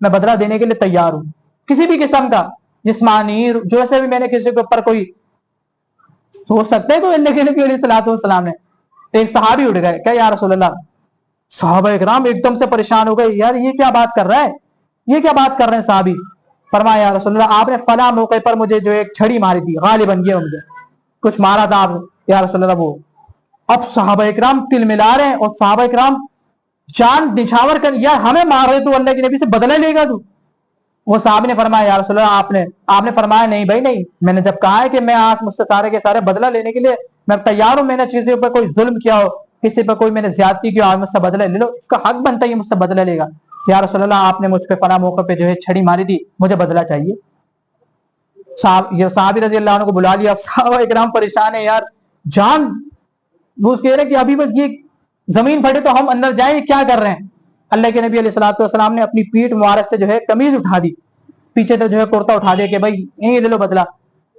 میں بدلہ دینے کے لیے تیار ہوں کسی بھی قسم کا, جسمانی جیسے بھی میں نے کسی کے اوپر کوئی سوچ سکتے کوئی اللہ کے نبی علیہ الصلوۃ والسلام نے. ایک صحابی اٹھ گئے کہ یا رسول اللہ, صحابہ اکرام ایک دم سے پریشان ہو گئے, یار یہ کیا بات کر رہا ہے, یہ کیا بات کر رہے ہیں صحابی. فرمایا یا رسول اللہ آپ نے فلاں موقع پر مجھے جو ایک چھڑی ماری تھی, غالباً یہ مجھے کچھ مارا تھا آپ یا رسول اللہ وہ. اب صحابہ اکرام تل ملا رہے ہیں اور صحابہ اکرام جان نچھاور کر, یار ہمیں مار رہے تو اللہ کے نبی سے بدلہ لے گا تو. وہ صحابی نے فرمایا یا رسول اللہ آپ نے فرمایا نہیں بھائی نہیں, میں نے جب کہا ہے کہ میں آج مجھ سے سارے کے سارے بدلہ لینے کے لیے میں تیار ہوں, میں نے چیزوں پر کوئی ظلم کیا ہو, کسی پر کوئی میں نے زیادتی کی, آج مجھ سے بدلہ لے لو, اس کا حق بنتا ہے یہ مجھ سے بدلہ لے گا. یا رسول اللہ آپ نے مجھ پہ فلاں موقع پہ جو ہے چھڑی ماری تھی, مجھے بدلہ چاہیے. یہ صحابی رضی اللہ عنہ کو بلا لیا. اب صحابہ اکرام پریشان ہیں یار, جان وہ کہہ رہے ہیں کہ ابھی بس یہ زمین پھٹے تو ہم اندر جائیں, کیا کر رہے ہیں. اللہ کے نبی علیہ الصلوۃ والسلام نے اپنی پیٹھ مبارک سے جو ہے قمیض اٹھا دی, پیچھے تو جو ہے کرتا اٹھا دیا کہ بھائی یہ لے لو بدلہ.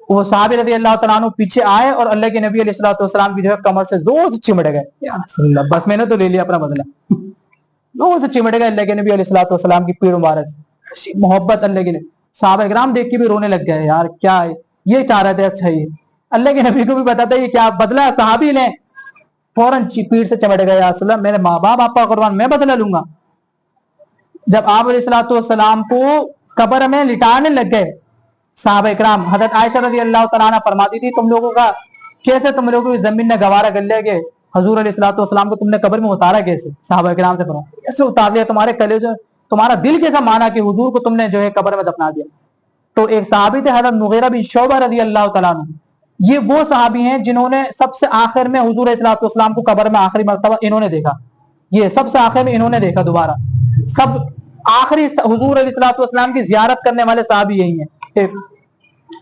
وہ صحابی رضی اللہ تعالیٰ عنہ پیچھے آئے اور اللہ کے نبی علیہ الصلوۃ والسلام کی جو ہے کمر سے زور سے چمٹ گئے, یا رسول اللہ بس میں نے تو لے لیا اپنا بدلہ. زور سے چمٹ گئے اللہ کے نبی علیہ الصلوۃ والسلام کی پیٹھ مبارک سے, محبت اللہ کے نبی. صحابہ اکرام دیکھ کے بھی رونے لگ گئے, یار کیا ہے یہ چاہ رہے تھے, اچھا یہ اللہ کے نبی کو بھی پتا تھا یہ کیا بدلہ. صحابی نے فوراً پیٹ سے چمٹ گئے, یا رسول اللہ میرے ماں باپ آپ کا قربان, میں بدلہ لوں گا. جب آپ علیہ الصلوۃ والسلام کو قبر میں لٹانے لگ گئے صحابہ اکرام, حضرت عائشہ رضی اللہ تعالیٰ عنہ فرماتی تھی تم لوگوں کا کیسے تم لوگوں کی زمین نے گوارا کر لیا کہ حضور علیہ الصلوۃ والسلام کو تم نے قبر میں اتارا کیسے. صحابہ اکرام سے فرمایا کیسے اتار لیا, تمہارے کلیجے تمہارا دل کیسا مانا کہ حضور کو تم نے جو ہے قبر میں دفنا دیا. تو ایک صحابی تھے حضرت مغیرہ بن شعبہ رضی اللہ تعالیٰ عنہ, یہ وہ صحابی ہیں جنہوں نے سب سے آخر میں حضور علیہ الصلوۃ والسلام کو قبر میں آخری مرتبہ انہوں نے دیکھا. یہ سب سے آخر میں انہوں نے دیکھا دوبارہ, سب آخری حضور علیہ الصلوۃ والسلام کی زیارت کرنے والے صحابی یہی ہیں.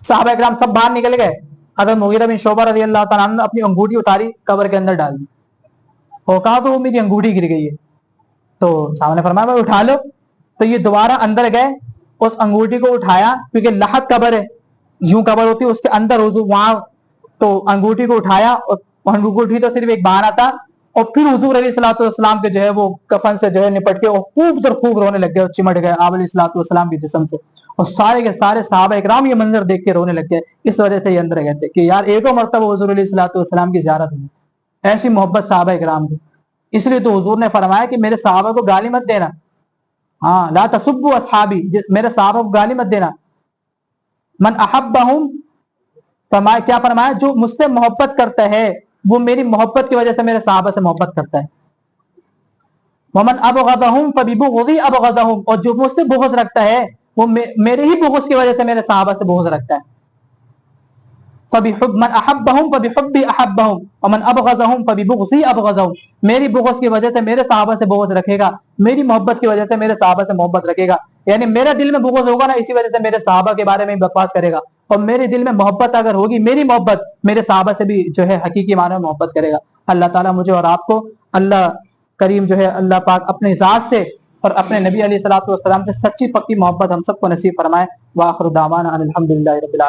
صحابہ اکرام سب باہر نکل گئے, حضرت مغیرہ بن شعبہ رضی اللہ تعالیٰ عنہ نے اپنی انگوٹھی اتاری قبر کے اندر ڈال دی, اور کہا تو وہ میری انگوٹھی گر گئی ہے. تو صحابہ نے فرمایا بھائی اٹھا لو. تو یہ دوبارہ اندر گئے, اس انگوٹھی کو اٹھایا, کیونکہ لحد قبر ہے, یوں قبر ہوتی ہے اس کے اندر حضور وہاں, تو انگوٹھی کو اٹھایا, اور انگوٹھی تو صرف ایک بہانہ تھا, اور پھر حضور علیہ الصلوۃ والسلام کے جو ہے وہ کفن سے جو ہے نپٹ کے اور خوب در خوب رونے لگ گئے, اور چمٹ گئے آپ علیہ الصلوۃ والسلام کے جسم سے. اور سارے کے سارے صحابہ اکرام یہ منظر دیکھ کے رونے لگ گئے. اس وجہ سے یہ اندر گئے تھے کہ یار ایک اور مرتبہ حضور علیہ الصلوۃ والسلام کی زیارت ہوئی, ایسی محبت صحابہ اکرام کی. اس لیے تو حضور نے فرمایا کہ میرے صحابہ کو گالی مت دینا, ہاں لا تسبوا اصحابی, میرے صحابہ کو گالی مت دینا. من احبہم, فرمایا کیا فرمایا, جو مجھ سے محبت کرتا ہے وہ میری محبت کی وجہ سے میرے صحابہ سے محبت کرتا ہے. ومن ابغضہم فببغضی ابغضہم, اور جو مجھ سے بغض رکھتا ہے وہ میرے ہی بغض کی وجہ سے میرے صحابہ سے بغض رکھتا ہے. من احبہم فبحبی احبہم ومن ابغضہم فببغضی ابغضہم, میری بغض کی وجہ سے میرے صحابہ سے بغض رکھے گا, میری محبت کی وجہ سے میرے صحابہ سے محبت رکھے گا. یعنی میرے دل میں بغض ہوگا نا, اسی وجہ سے میرے صحابہ کے بارے میں بکواس کرے گا, اور میرے دل میں محبت اگر ہوگی, میری محبت, میرے صحابہ سے بھی جو ہے حقیقی معنی میں محبت کرے گا. اللہ تعالیٰ مجھے اور آپ کو, اللہ کریم جو ہے اللہ پاک اپنے ذات سے اور اپنے نبی علیہ الصلوۃ والسلام سے سچی پکی محبت ہم سب کو نصیب فرمائے. وآخر دعوانا ان الحمد للہ رب العالمین.